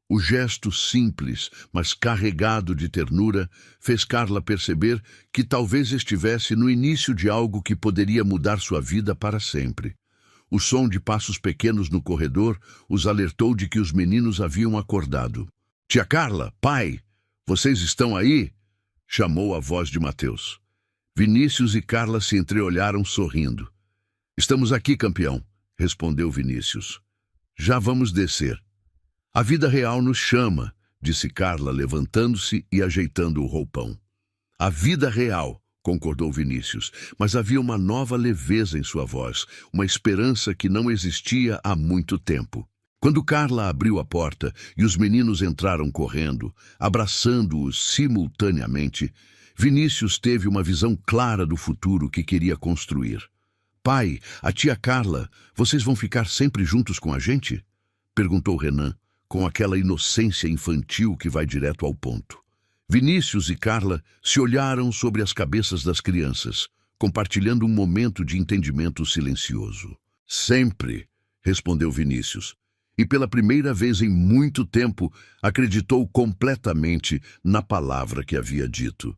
O gesto simples, mas carregado de ternura, fez Carla perceber que talvez estivesse no início de algo que poderia mudar sua vida para sempre. O som de passos pequenos no corredor os alertou de que os meninos haviam acordado. Tia Carla, pai, vocês estão aí? Chamou a voz de Mateus. Vinícius e Carla se entreolharam sorrindo. Estamos aqui, campeão, respondeu Vinícius. Já vamos descer. A vida real nos chama, disse Carla, levantando-se e ajeitando o roupão. A vida real, concordou Vinícius, mas havia uma nova leveza em sua voz, uma esperança que não existia há muito tempo. Quando Carla abriu a porta e os meninos entraram correndo, abraçando-os simultaneamente, Vinícius teve uma visão clara do futuro que queria construir. Pai, a tia Carla, vocês vão ficar sempre juntos com a gente? Perguntou Renan, com aquela inocência infantil que vai direto ao ponto. Vinícius e Carla se olharam sobre as cabeças das crianças, compartilhando um momento de entendimento silencioso. Sempre, respondeu Vinícius, e pela primeira vez em muito tempo acreditou completamente na palavra que havia dito.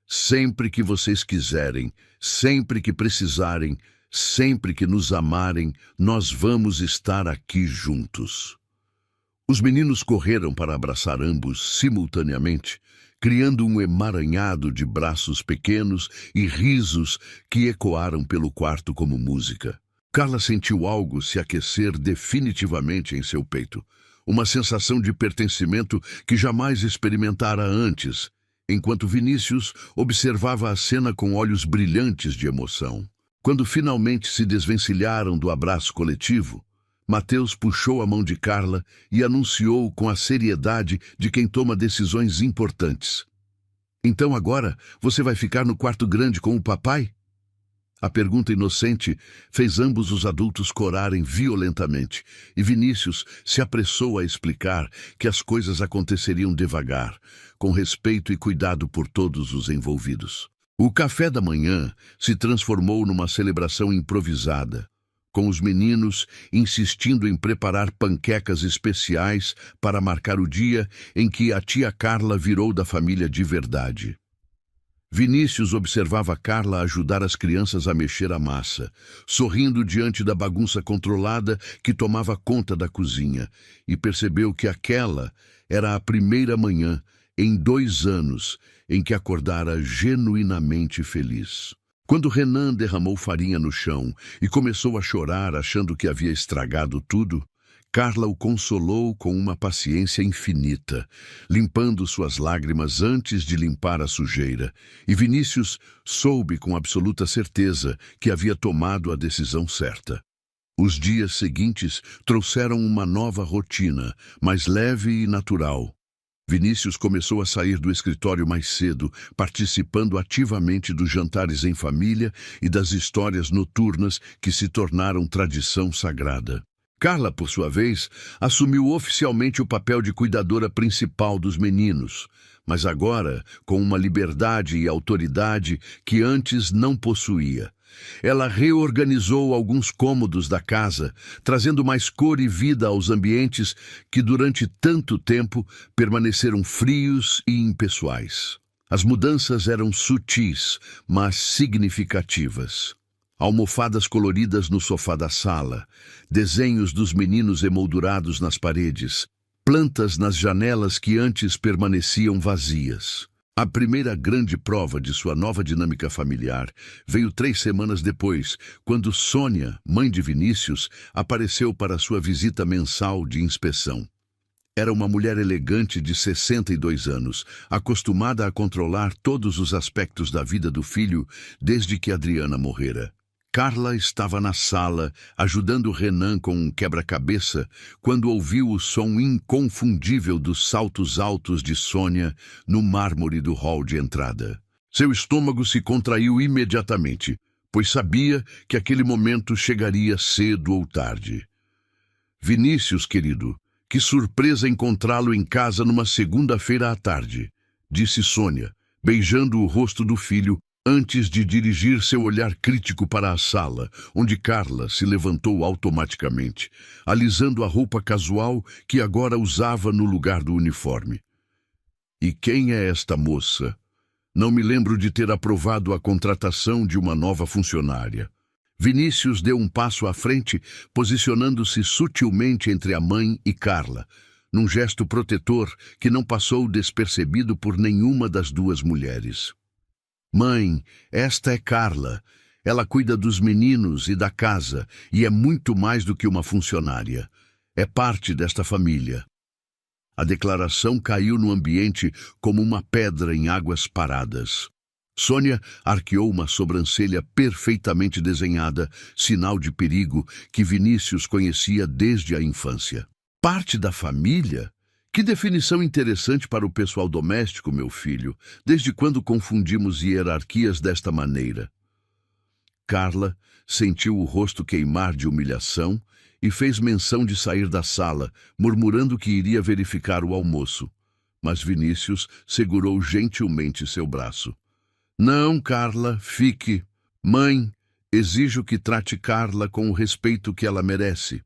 Sempre que vocês quiserem, sempre que precisarem, sempre que nos amarem, nós vamos estar aqui juntos. Os meninos correram para abraçar ambos simultaneamente, criando um emaranhado de braços pequenos e risos que ecoaram pelo quarto como música. Carla sentiu algo se aquecer definitivamente em seu peito, uma sensação de pertencimento que jamais experimentara antes, enquanto Vinícius observava a cena com olhos brilhantes de emoção. Quando finalmente se desvencilharam do abraço coletivo, Mateus puxou a mão de Carla e anunciou com a seriedade de quem toma decisões importantes. Então agora você vai ficar no quarto grande com o papai? A pergunta inocente fez ambos os adultos corarem violentamente, e Vinícius se apressou a explicar que as coisas aconteceriam devagar, com respeito e cuidado por todos os envolvidos. O café da manhã se transformou numa celebração improvisada, com os meninos insistindo em preparar panquecas especiais para marcar o dia em que a tia Carla virou da família de verdade. Vinícius observava Carla ajudar as crianças a mexer a massa, sorrindo diante da bagunça controlada que tomava conta da cozinha, e percebeu que aquela era a primeira manhã em 2 anos em que acordara genuinamente feliz. Quando Renan derramou farinha no chão e começou a chorar achando que havia estragado tudo, Carla o consolou com uma paciência infinita, limpando suas lágrimas antes de limpar a sujeira, e Vinícius soube com absoluta certeza que havia tomado a decisão certa. Os dias seguintes trouxeram uma nova rotina, mais leve e natural. Vinícius começou a sair do escritório mais cedo, participando ativamente dos jantares em família e das histórias noturnas que se tornaram tradição sagrada. Carla, por sua vez, assumiu oficialmente o papel de cuidadora principal dos meninos, mas agora com uma liberdade e autoridade que antes não possuía. Ela reorganizou alguns cômodos da casa, trazendo mais cor e vida aos ambientes que durante tanto tempo permaneceram frios e impessoais. As mudanças eram sutis, mas significativas. Almofadas coloridas no sofá da sala, desenhos dos meninos emoldurados nas paredes, plantas nas janelas que antes permaneciam vazias. A primeira grande prova de sua nova dinâmica familiar veio 3 semanas depois, quando Sônia, mãe de Vinícius, apareceu para sua visita mensal de inspeção. Era uma mulher elegante de 62 anos, acostumada a controlar todos os aspectos da vida do filho desde que Adriana morrera. Carla estava na sala, ajudando Renan com um quebra-cabeça, quando ouviu o som inconfundível dos saltos altos de Sônia no mármore do hall de entrada. Seu estômago se contraiu imediatamente, pois sabia que aquele momento chegaria cedo ou tarde. Vinícius, querido, que surpresa encontrá-lo em casa numa segunda-feira à tarde, disse Sônia, beijando o rosto do filho, antes de dirigir seu olhar crítico para a sala, onde Carla se levantou automaticamente, alisando a roupa casual que agora usava no lugar do uniforme. E quem é esta moça? Não me lembro de ter aprovado a contratação de uma nova funcionária. Vinícius deu um passo à frente, posicionando-se sutilmente entre a mãe e Carla, num gesto protetor que não passou despercebido por nenhuma das duas mulheres. Mãe, esta é Carla. Ela cuida dos meninos e da casa e é muito mais do que uma funcionária. É parte desta família. A declaração caiu no ambiente como uma pedra em águas paradas. Sônia arqueou uma sobrancelha perfeitamente desenhada, sinal de perigo que Vinícius conhecia desde a infância. Parte da família? Que definição interessante para o pessoal doméstico, meu filho. Desde quando confundimos hierarquias desta maneira? Carla sentiu o rosto queimar de humilhação e fez menção de sair da sala, murmurando que iria verificar o almoço. Mas Vinícius segurou gentilmente seu braço. Não, Carla, fique. Mãe, exijo que trate Carla com o respeito que ela merece.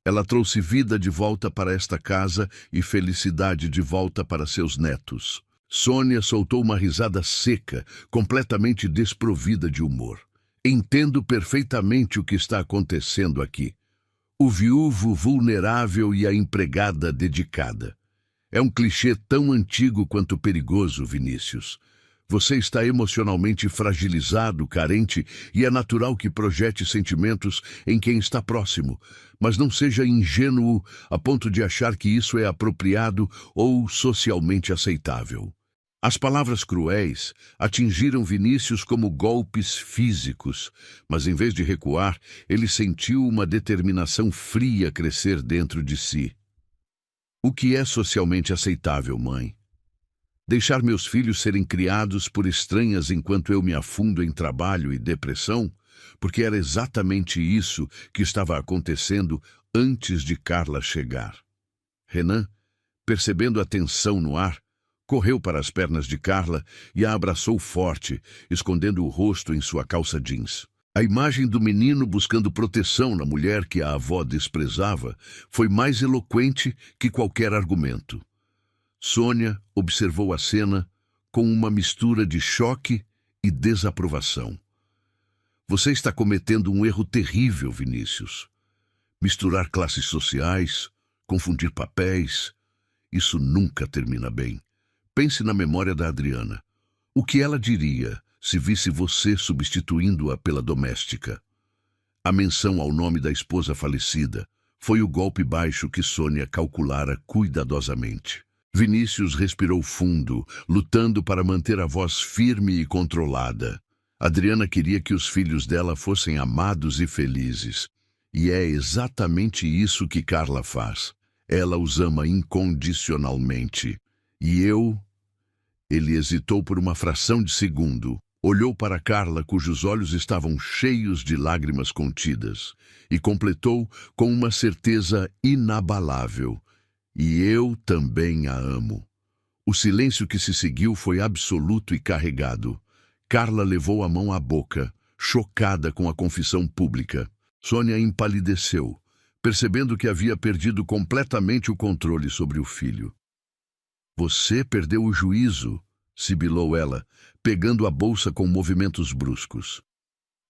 Ela trouxe vida de volta para esta casa e felicidade de volta para seus netos. Sônia soltou uma risada seca, completamente desprovida de humor. Entendo perfeitamente o que está acontecendo aqui. O viúvo vulnerável e a empregada dedicada. É um clichê tão antigo quanto perigoso, Vinícius. Você está emocionalmente fragilizado, carente, e é natural que projete sentimentos em quem está próximo, mas não seja ingênuo a ponto de achar que isso é apropriado ou socialmente aceitável. As palavras cruéis atingiram Vinícius como golpes físicos, mas em vez de recuar, ele sentiu uma determinação fria crescer dentro de si. O que é socialmente aceitável, mãe? Deixar meus filhos serem criados por estranhas enquanto eu me afundo em trabalho e depressão? Porque era exatamente isso que estava acontecendo antes de Carla chegar. Renan, percebendo a tensão no ar, correu para as pernas de Carla e a abraçou forte, escondendo o rosto em sua calça jeans. A imagem do menino buscando proteção na mulher que a avó desprezava foi mais eloquente que qualquer argumento. Sônia observou a cena com uma mistura de choque e desaprovação. Você está cometendo um erro terrível, Vinícius. Misturar classes sociais, confundir papéis, isso nunca termina bem. Pense na memória da Adriana. O que ela diria se visse você substituindo-a pela doméstica? A menção ao nome da esposa falecida foi o golpe baixo que Sônia calculara cuidadosamente. Vinícius respirou fundo, lutando para manter a voz firme e controlada. Adriana queria que os filhos dela fossem amados e felizes. E é exatamente isso que Carla faz. Ela os ama incondicionalmente. E eu... Ele hesitou por uma fração de segundo. Olhou para Carla, cujos olhos estavam cheios de lágrimas contidas, e completou com uma certeza inabalável. E eu também a amo. O silêncio que se seguiu foi absoluto e carregado. Carla levou a mão à boca, chocada com a confissão pública. Sônia empalideceu, percebendo que havia perdido completamente o controle sobre o filho. Você perdeu o juízo, sibilou ela, pegando a bolsa com movimentos bruscos.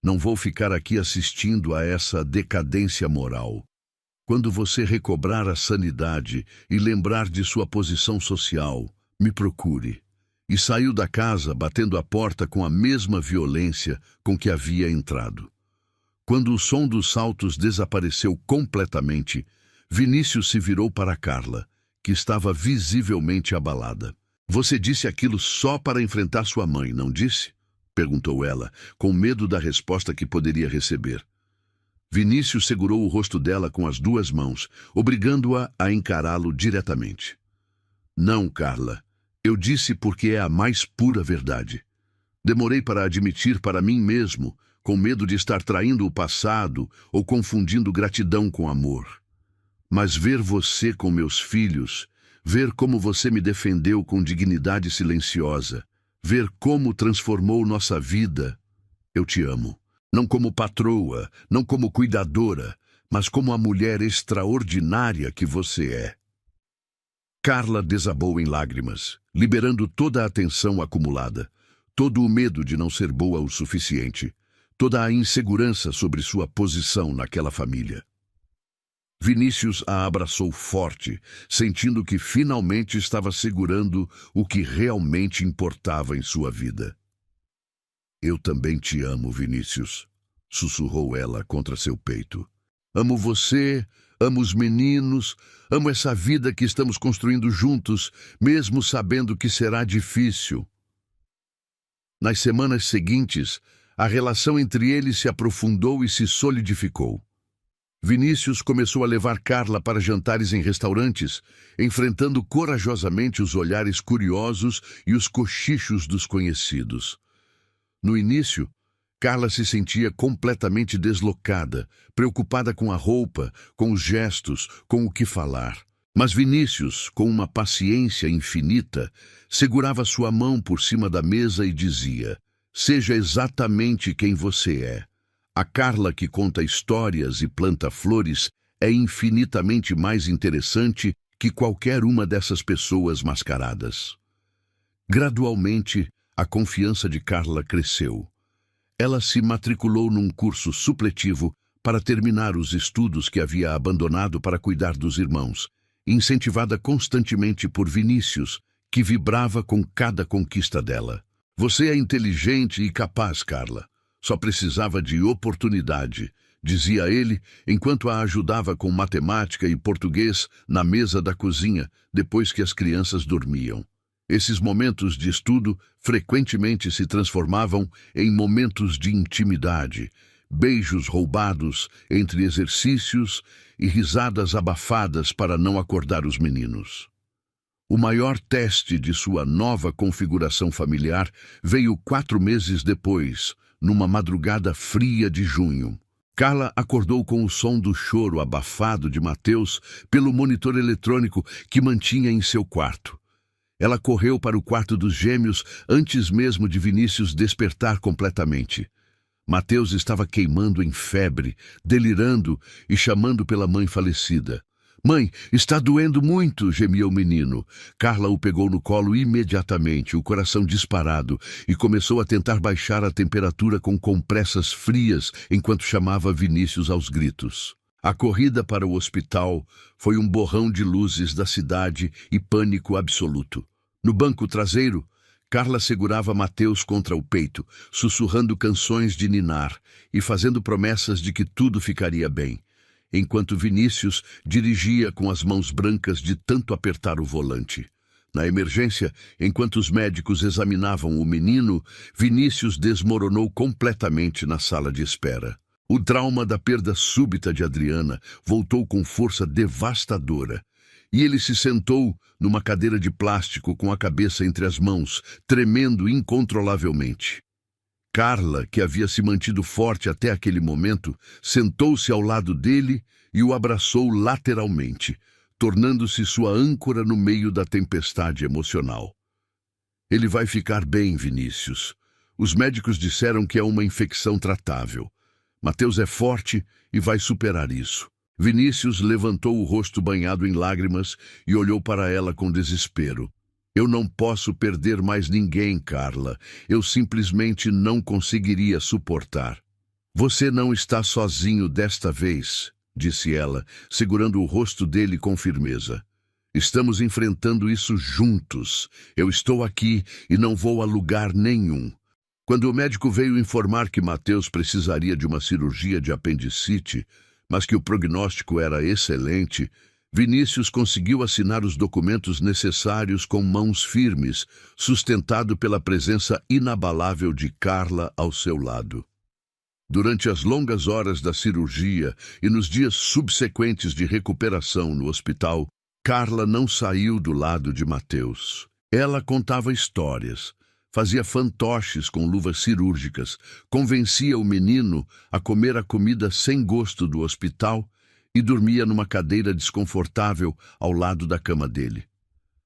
Não vou ficar aqui assistindo a essa decadência moral. Quando você recobrar a sanidade e lembrar de sua posição social, me procure. E saiu da casa batendo a porta com a mesma violência com que havia entrado. Quando o som dos saltos desapareceu completamente, Vinícius se virou para Carla, que estava visivelmente abalada. Você disse aquilo só para enfrentar sua mãe, não disse? Perguntou ela, com medo da resposta que poderia receber. Vinícius segurou o rosto dela com as duas mãos, obrigando-a a encará-lo diretamente. Não, Carla. Eu disse porque é a mais pura verdade. Demorei para admitir para mim mesmo, com medo de estar traindo o passado ou confundindo gratidão com amor. Mas ver você com meus filhos, ver como você me defendeu com dignidade silenciosa, ver como transformou nossa vida, eu te amo. Não como patroa, não como cuidadora, mas como a mulher extraordinária que você é. Carla desabou em lágrimas, liberando toda a tensão acumulada, todo o medo de não ser boa o suficiente, toda a insegurança sobre sua posição naquela família. Vinícius a abraçou forte, sentindo que finalmente estava segurando o que realmente importava em sua vida. Eu também te amo, Vinícius, sussurrou ela contra seu peito. Amo você, amo os meninos, amo essa vida que estamos construindo juntos, mesmo sabendo que será difícil. Nas semanas seguintes, a relação entre eles se aprofundou e se solidificou. Vinícius começou a levar Carla para jantares em restaurantes, enfrentando corajosamente os olhares curiosos e os cochichos dos conhecidos. No início, Carla se sentia completamente deslocada, preocupada com a roupa, com os gestos, com o que falar. Mas Vinícius, com uma paciência infinita, segurava sua mão por cima da mesa e dizia: Seja exatamente quem você é. A Carla que conta histórias e planta flores é infinitamente mais interessante que qualquer uma dessas pessoas mascaradas. Gradualmente, a confiança de Carla cresceu. Ela se matriculou num curso supletivo para terminar os estudos que havia abandonado para cuidar dos irmãos, incentivada constantemente por Vinícius, que vibrava com cada conquista dela. Você é inteligente e capaz, Carla. Só precisava de oportunidade, dizia ele, enquanto a ajudava com matemática e português na mesa da cozinha, depois que as crianças dormiam. Esses momentos de estudo frequentemente se transformavam em momentos de intimidade, beijos roubados entre exercícios e risadas abafadas para não acordar os meninos. O maior teste de sua nova configuração familiar veio 4 meses depois, numa madrugada fria de junho. Carla acordou com o som do choro abafado de Mateus pelo monitor eletrônico que mantinha em seu quarto. Ela correu para o quarto dos gêmeos antes mesmo de Vinícius despertar completamente. Mateus estava queimando em febre, delirando e chamando pela mãe falecida. "Mãe, está doendo muito", gemia o menino. Carla o pegou no colo imediatamente, o coração disparado, e começou a tentar baixar a temperatura com compressas frias enquanto chamava Vinícius aos gritos. A corrida para o hospital foi um borrão de luzes da cidade e pânico absoluto. No banco traseiro, Carla segurava Mateus contra o peito, sussurrando canções de ninar e fazendo promessas de que tudo ficaria bem, enquanto Vinícius dirigia com as mãos brancas de tanto apertar o volante. Na emergência, enquanto os médicos examinavam o menino, Vinícius desmoronou completamente na sala de espera. O trauma da perda súbita de Adriana voltou com força devastadora, e ele se sentou numa cadeira de plástico com a cabeça entre as mãos, tremendo incontrolavelmente. Carla, que havia se mantido forte até aquele momento, sentou-se ao lado dele e o abraçou lateralmente, tornando-se sua âncora no meio da tempestade emocional. "Ele vai ficar bem, Vinícius. Os médicos disseram que é uma infecção tratável. Mateus é forte e vai superar isso." Vinícius levantou o rosto banhado em lágrimas e olhou para ela com desespero. "Eu não posso perder mais ninguém, Carla. Eu simplesmente não conseguiria suportar." "Você não está sozinho desta vez", disse ela, segurando o rosto dele com firmeza. "Estamos enfrentando isso juntos. Eu estou aqui e não vou a lugar nenhum." Quando o médico veio informar que Mateus precisaria de uma cirurgia de apendicite, mas que o prognóstico era excelente, Vinícius conseguiu assinar os documentos necessários com mãos firmes, sustentado pela presença inabalável de Carla ao seu lado. Durante as longas horas da cirurgia e nos dias subsequentes de recuperação no hospital, Carla não saiu do lado de Mateus. Ela contava histórias, fazia fantoches com luvas cirúrgicas, convencia o menino a comer a comida sem gosto do hospital e dormia numa cadeira desconfortável ao lado da cama dele.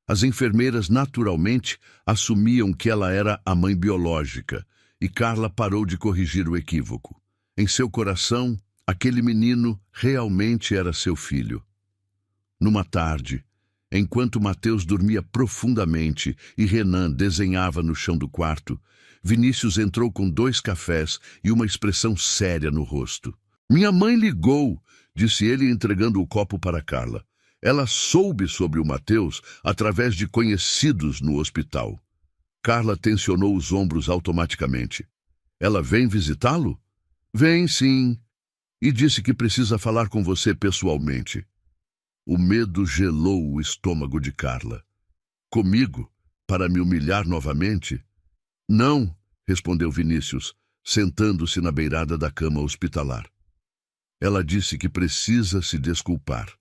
As enfermeiras naturalmente assumiam que ela era a mãe biológica, e Carla parou de corrigir o equívoco. Em seu coração, aquele menino realmente era seu filho. Numa tarde, enquanto Mateus dormia profundamente e Renan desenhava no chão do quarto, Vinícius entrou com 2 cafés e uma expressão séria no rosto. "Minha mãe ligou", disse ele entregando o copo para Carla. "Ela soube sobre o Mateus através de conhecidos no hospital." Carla tensionou os ombros automaticamente. "Ela vem visitá-lo?" "Vem, sim. E disse que precisa falar com você pessoalmente." O medo gelou o estômago de Carla. "Comigo? Para me humilhar novamente?" "Não", respondeu Vinícius, sentando-se na beirada da cama hospitalar. "Ela disse que precisa se desculpar."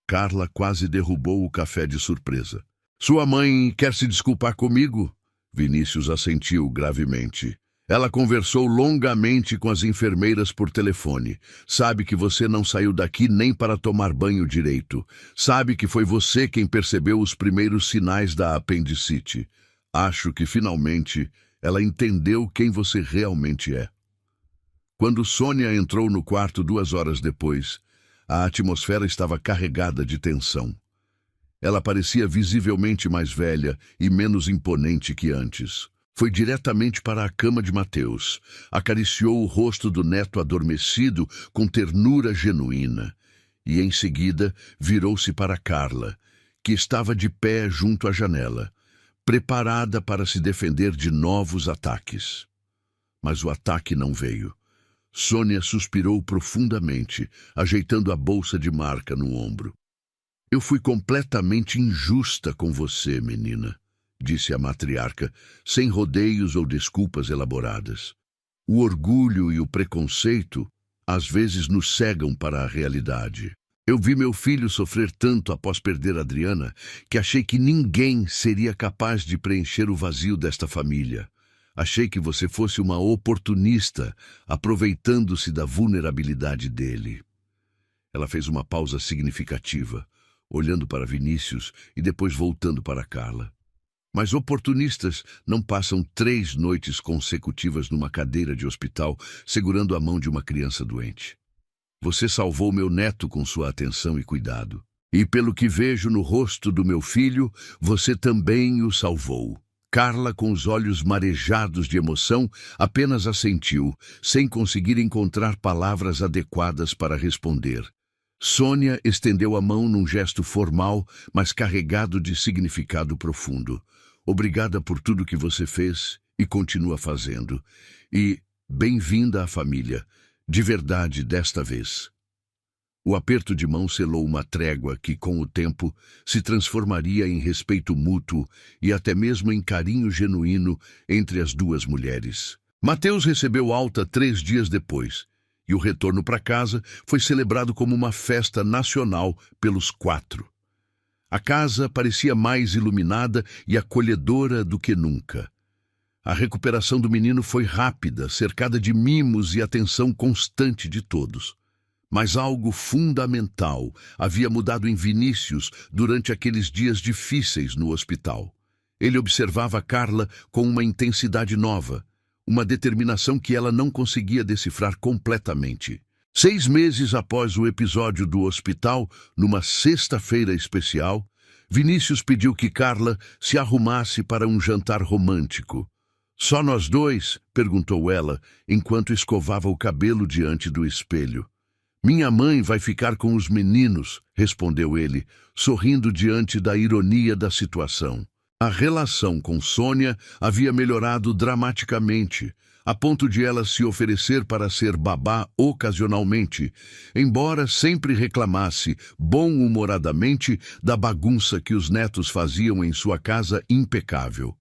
Carla quase derrubou o café de surpresa. "Sua mãe quer se desculpar comigo?" Vinícius assentiu gravemente. "Ela conversou longamente com as enfermeiras por telefone. Sabe que você não saiu daqui nem para tomar banho direito. Sabe que foi você quem percebeu os primeiros sinais da apendicite. Acho que finalmente Ela entendeu quem você realmente é. Quando Sônia entrou no quarto 2 horas depois, a atmosfera estava carregada de tensão. Ela parecia visivelmente mais velha e menos imponente que antes. Foi diretamente para a cama de Mateus, acariciou o rosto do neto adormecido com ternura genuína e, em seguida, virou-se para Carla, que estava de pé junto à janela, preparada para se defender de novos ataques. Mas o ataque não veio. Sônia suspirou profundamente, ajeitando a bolsa de marca no ombro. Eu fui completamente injusta com você, menina, disse a matriarca, sem rodeios ou desculpas elaboradas. O orgulho e o preconceito às vezes nos cegam para a realidade. Eu vi meu filho sofrer tanto após perder Adriana que achei que ninguém seria capaz de preencher o vazio desta família. Achei que você fosse uma oportunista, aproveitando-se da vulnerabilidade dele. Ela fez uma pausa significativa, olhando para Vinícius e depois voltando para Carla. Mas oportunistas não passam 3 noites consecutivas numa cadeira de hospital segurando a mão de uma criança doente. Você salvou meu neto com sua atenção e cuidado. E pelo que vejo no rosto do meu filho, você também o salvou. Carla, com os olhos marejados de emoção, apenas assentiu, sem conseguir encontrar palavras adequadas para responder. Sônia estendeu a mão num gesto formal, mas carregado de significado profundo. Obrigada por tudo que você fez e continua fazendo. E bem-vinda à família, de verdade desta vez. O aperto de mão selou uma trégua que, com o tempo, se transformaria em respeito mútuo e até mesmo em carinho genuíno entre as duas mulheres. Mateus recebeu alta 3 dias depois, e o retorno para casa foi celebrado como uma festa nacional pelos 4. A casa parecia mais iluminada e acolhedora do que nunca. A recuperação do menino foi rápida, cercada de mimos e atenção constante de todos. Mas algo fundamental havia mudado em Vinícius durante aqueles dias difíceis no hospital. Ele observava Carla com uma intensidade nova, uma determinação que ela não conseguia decifrar completamente. 6 meses após o episódio do hospital, numa sexta-feira especial, Vinícius pediu que Carla se arrumasse para um jantar romântico. Só nós dois? Perguntou ela, enquanto escovava o cabelo diante do espelho. Minha mãe vai ficar com os meninos, respondeu ele, sorrindo diante da ironia da situação. A relação com Sônia havia melhorado dramaticamente, a ponto de ela se oferecer para ser babá ocasionalmente, embora sempre reclamasse, bom-humoradamente, da bagunça que os netos faziam em sua casa impecável.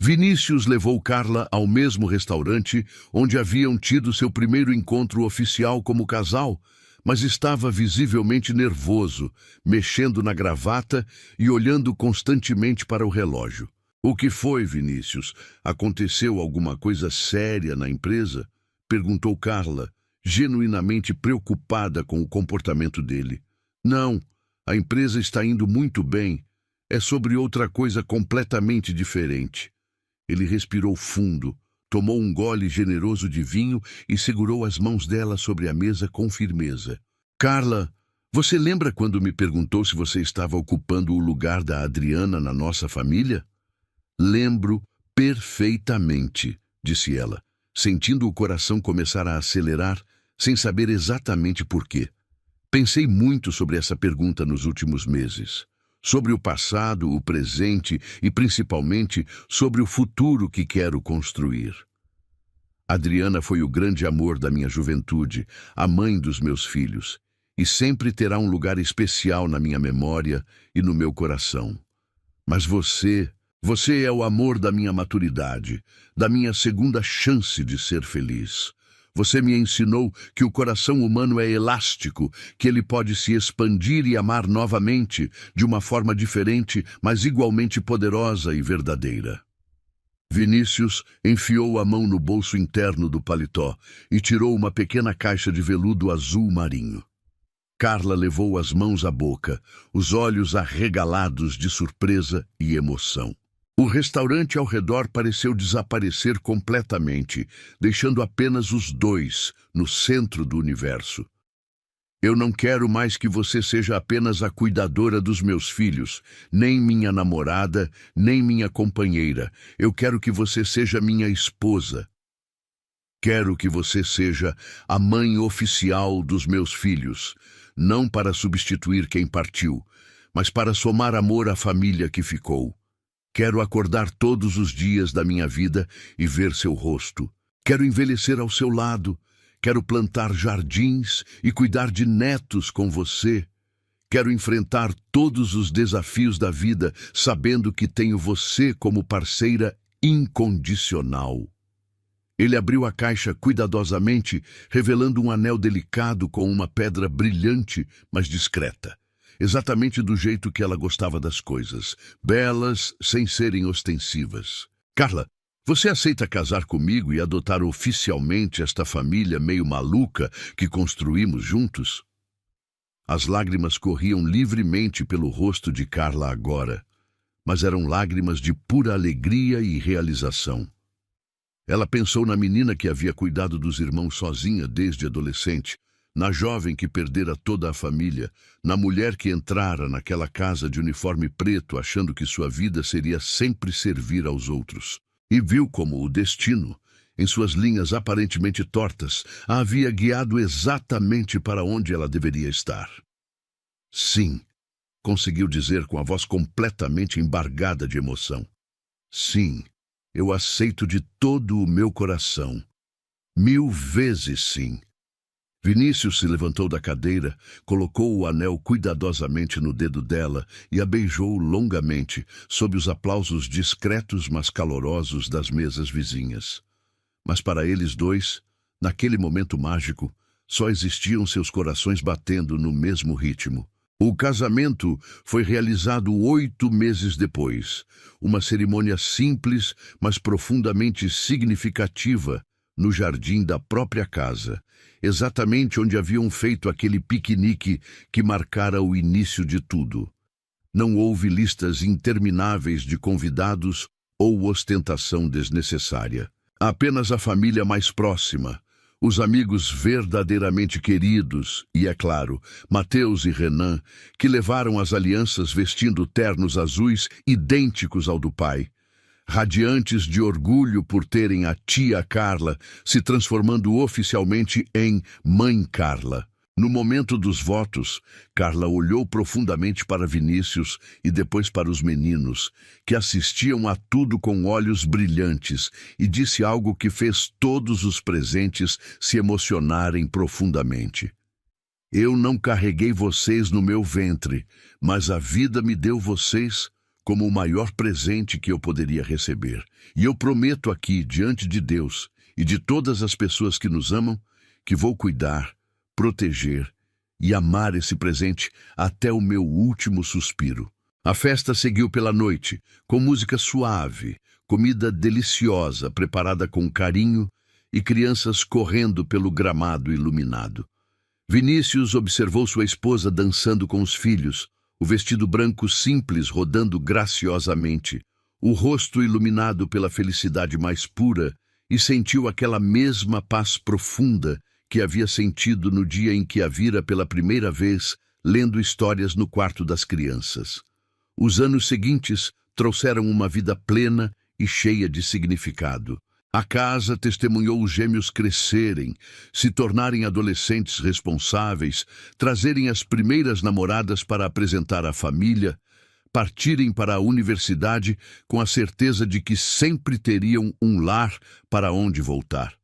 Vinícius levou Carla ao mesmo restaurante onde haviam tido seu primeiro encontro oficial como casal, mas estava visivelmente nervoso, mexendo na gravata e olhando constantemente para o relógio. O que foi, Vinícius? Aconteceu alguma coisa séria na empresa? Perguntou Carla, genuinamente preocupada com o comportamento dele. Não, a empresa está indo muito bem. É sobre outra coisa completamente diferente. Ele respirou fundo, tomou um gole generoso de vinho e segurou as mãos dela sobre a mesa com firmeza. Carla, você lembra quando me perguntou se você estava ocupando o lugar da Adriana na nossa família? Lembro perfeitamente, disse ela, sentindo o coração começar a acelerar, sem saber exatamente por quê. Pensei muito sobre essa pergunta nos últimos meses. Sobre o passado, o presente e, principalmente, sobre o futuro que quero construir. Adriana foi o grande amor da minha juventude, a mãe dos meus filhos, e sempre terá um lugar especial na minha memória e no meu coração. Mas você é o amor da minha maturidade, da minha segunda chance de ser feliz. Você me ensinou que o coração humano é elástico, que ele pode se expandir e amar novamente, de uma forma diferente, mas igualmente poderosa e verdadeira. Vinícius enfiou a mão no bolso interno do paletó e tirou uma pequena caixa de veludo azul marinho. Carla levou as mãos à boca, os olhos arregalados de surpresa e emoção. O restaurante ao redor pareceu desaparecer completamente, deixando apenas os dois no centro do universo. Eu não quero mais que você seja apenas a cuidadora dos meus filhos, nem minha namorada, nem minha companheira. Eu quero que você seja minha esposa. Quero que você seja a mãe oficial dos meus filhos, não para substituir quem partiu, mas para somar amor à família que ficou. Quero acordar todos os dias da minha vida e ver seu rosto. Quero envelhecer ao seu lado. Quero plantar jardins e cuidar de netos com você. Quero enfrentar todos os desafios da vida, sabendo que tenho você como parceira incondicional. Ele abriu a caixa cuidadosamente, revelando um anel delicado com uma pedra brilhante, mas discreta. Exatamente do jeito que ela gostava das coisas, belas sem serem ostensivas. Carla, você aceita casar comigo e adotar oficialmente esta família meio maluca que construímos juntos? As lágrimas corriam livremente pelo rosto de Carla agora, mas eram lágrimas de pura alegria e realização. Ela pensou na menina que havia cuidado dos irmãos sozinha desde adolescente, na jovem que perdera toda a família, na mulher que entrara naquela casa de uniforme preto achando que sua vida seria sempre servir aos outros. E viu como o destino, em suas linhas aparentemente tortas, a havia guiado exatamente para onde ela deveria estar. Sim, conseguiu dizer com a voz completamente embargada de emoção. Sim, eu aceito de todo o meu coração. 1000 vezes sim. Vinícius se levantou da cadeira, colocou o anel cuidadosamente no dedo dela e a beijou longamente, sob os aplausos discretos mas calorosos das mesas vizinhas. Mas para eles dois, naquele momento mágico, só existiam seus corações batendo no mesmo ritmo. O casamento foi realizado 8 meses depois, uma cerimônia simples, mas profundamente significativa, no jardim da própria casa, exatamente onde haviam feito aquele piquenique que marcara o início de tudo. Não houve listas intermináveis de convidados ou ostentação desnecessária. Apenas a família mais próxima, os amigos verdadeiramente queridos e, é claro, Mateus e Renan, que levaram as alianças vestindo ternos azuis idênticos ao do pai, radiantes de orgulho por terem a tia Carla se transformando oficialmente em Mãe Carla. No momento dos votos, Carla olhou profundamente para Vinícius e depois para os meninos, que assistiam a tudo com olhos brilhantes, e disse algo que fez todos os presentes se emocionarem profundamente. Eu não carreguei vocês no meu ventre, mas a vida me deu vocês como o maior presente que eu poderia receber. E eu prometo aqui, diante de Deus e de todas as pessoas que nos amam, que vou cuidar, proteger e amar esse presente até o meu último suspiro. A festa seguiu pela noite, com música suave, comida deliciosa preparada com carinho e crianças correndo pelo gramado iluminado. Vinícius observou sua esposa dançando com os filhos, o vestido branco simples rodando graciosamente, o rosto iluminado pela felicidade mais pura, e sentiu aquela mesma paz profunda que havia sentido no dia em que a vira pela primeira vez, lendo histórias no quarto das crianças. Os anos seguintes trouxeram uma vida plena e cheia de significado. A casa testemunhou os gêmeos crescerem, se tornarem adolescentes responsáveis, trazerem as primeiras namoradas para apresentar à família, partirem para a universidade com a certeza de que sempre teriam um lar para onde voltar.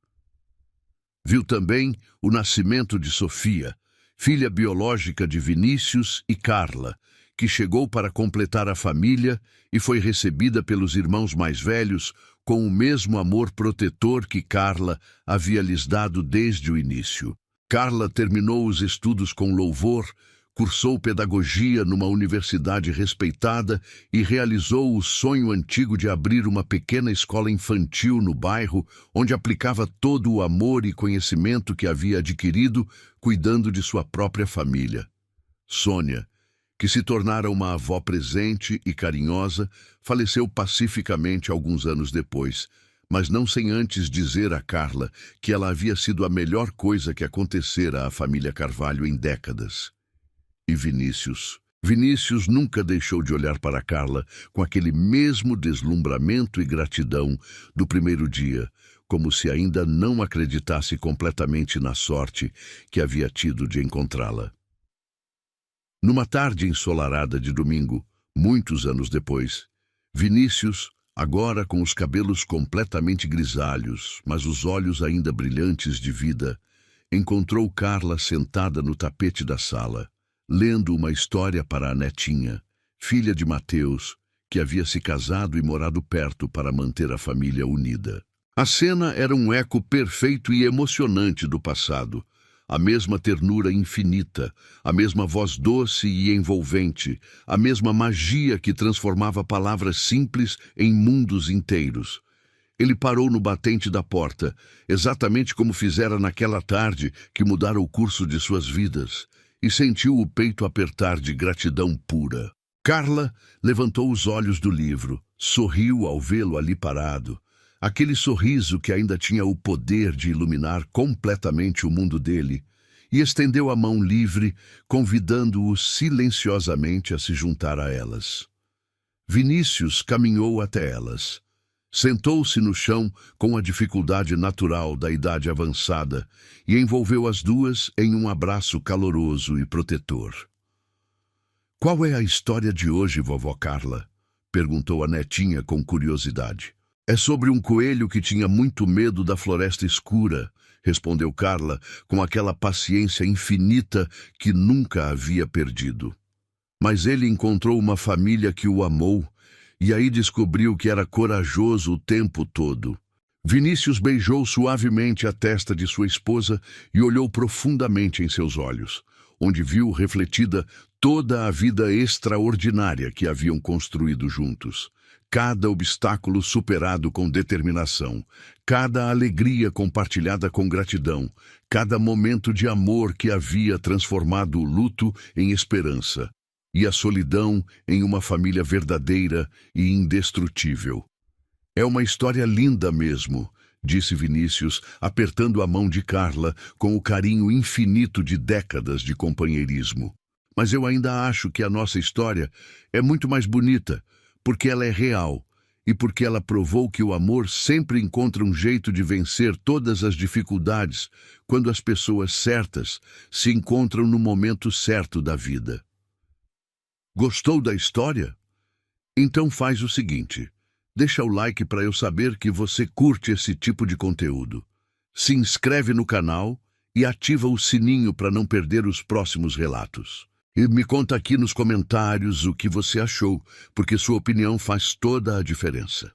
Viu também o nascimento de Sofia, filha biológica de Vinícius e Carla, que chegou para completar a família e foi recebida pelos irmãos mais velhos com o mesmo amor protetor que Carla havia lhes dado desde o início. Carla terminou os estudos com louvor, cursou pedagogia numa universidade respeitada e realizou o sonho antigo de abrir uma pequena escola infantil no bairro, onde aplicava todo o amor e conhecimento que havia adquirido, cuidando de sua própria família. Sônia, que se tornara uma avó presente e carinhosa, faleceu pacificamente alguns anos depois, mas não sem antes dizer a Carla que ela havia sido a melhor coisa que acontecera à família Carvalho em décadas. E Vinícius nunca deixou de olhar para Carla com aquele mesmo deslumbramento e gratidão do primeiro dia, como se ainda não acreditasse completamente na sorte que havia tido de encontrá-la. Numa tarde ensolarada de domingo, muitos anos depois, Vinícius, agora com os cabelos completamente grisalhos, mas os olhos ainda brilhantes de vida, encontrou Carla sentada no tapete da sala, lendo uma história para a netinha, filha de Mateus, que havia se casado e morado perto para manter a família unida. A cena era um eco perfeito e emocionante do passado, a mesma ternura infinita, a mesma voz doce e envolvente, a mesma magia que transformava palavras simples em mundos inteiros. Ele parou no batente da porta, exatamente como fizera naquela tarde que mudara o curso de suas vidas, e sentiu o peito apertar de gratidão pura. Carla levantou os olhos do livro, sorriu ao vê-lo ali parado. Aquele sorriso que ainda tinha o poder de iluminar completamente o mundo dele, e estendeu a mão livre, convidando-o silenciosamente a se juntar a elas. Vinícius caminhou até elas. Sentou-se no chão com a dificuldade natural da idade avançada e envolveu as duas em um abraço caloroso e protetor. "Qual é a história de hoje, vovó Carla?" perguntou a netinha com curiosidade. "É sobre um coelho que tinha muito medo da floresta escura", respondeu Carla com aquela paciência infinita que nunca havia perdido. "Mas ele encontrou uma família que o amou, e aí descobriu que era corajoso o tempo todo." Vinícius beijou suavemente a testa de sua esposa e olhou profundamente em seus olhos, onde viu refletida toda a vida extraordinária que haviam construído juntos. Cada obstáculo superado com determinação, cada alegria compartilhada com gratidão, cada momento de amor que havia transformado o luto em esperança e a solidão em uma família verdadeira e indestrutível. "É uma história linda mesmo", disse Vinícius, apertando a mão de Carla com o carinho infinito de décadas de companheirismo. "Mas eu ainda acho que a nossa história é muito mais bonita, porque ela é real e porque ela provou que o amor sempre encontra um jeito de vencer todas as dificuldades quando as pessoas certas se encontram no momento certo da vida." Gostou da história? Então faz o seguinte: deixa o like para eu saber que você curte esse tipo de conteúdo. Se inscreve no canal e ativa o sininho para não perder os próximos relatos. E me conta aqui nos comentários o que você achou, porque sua opinião faz toda a diferença.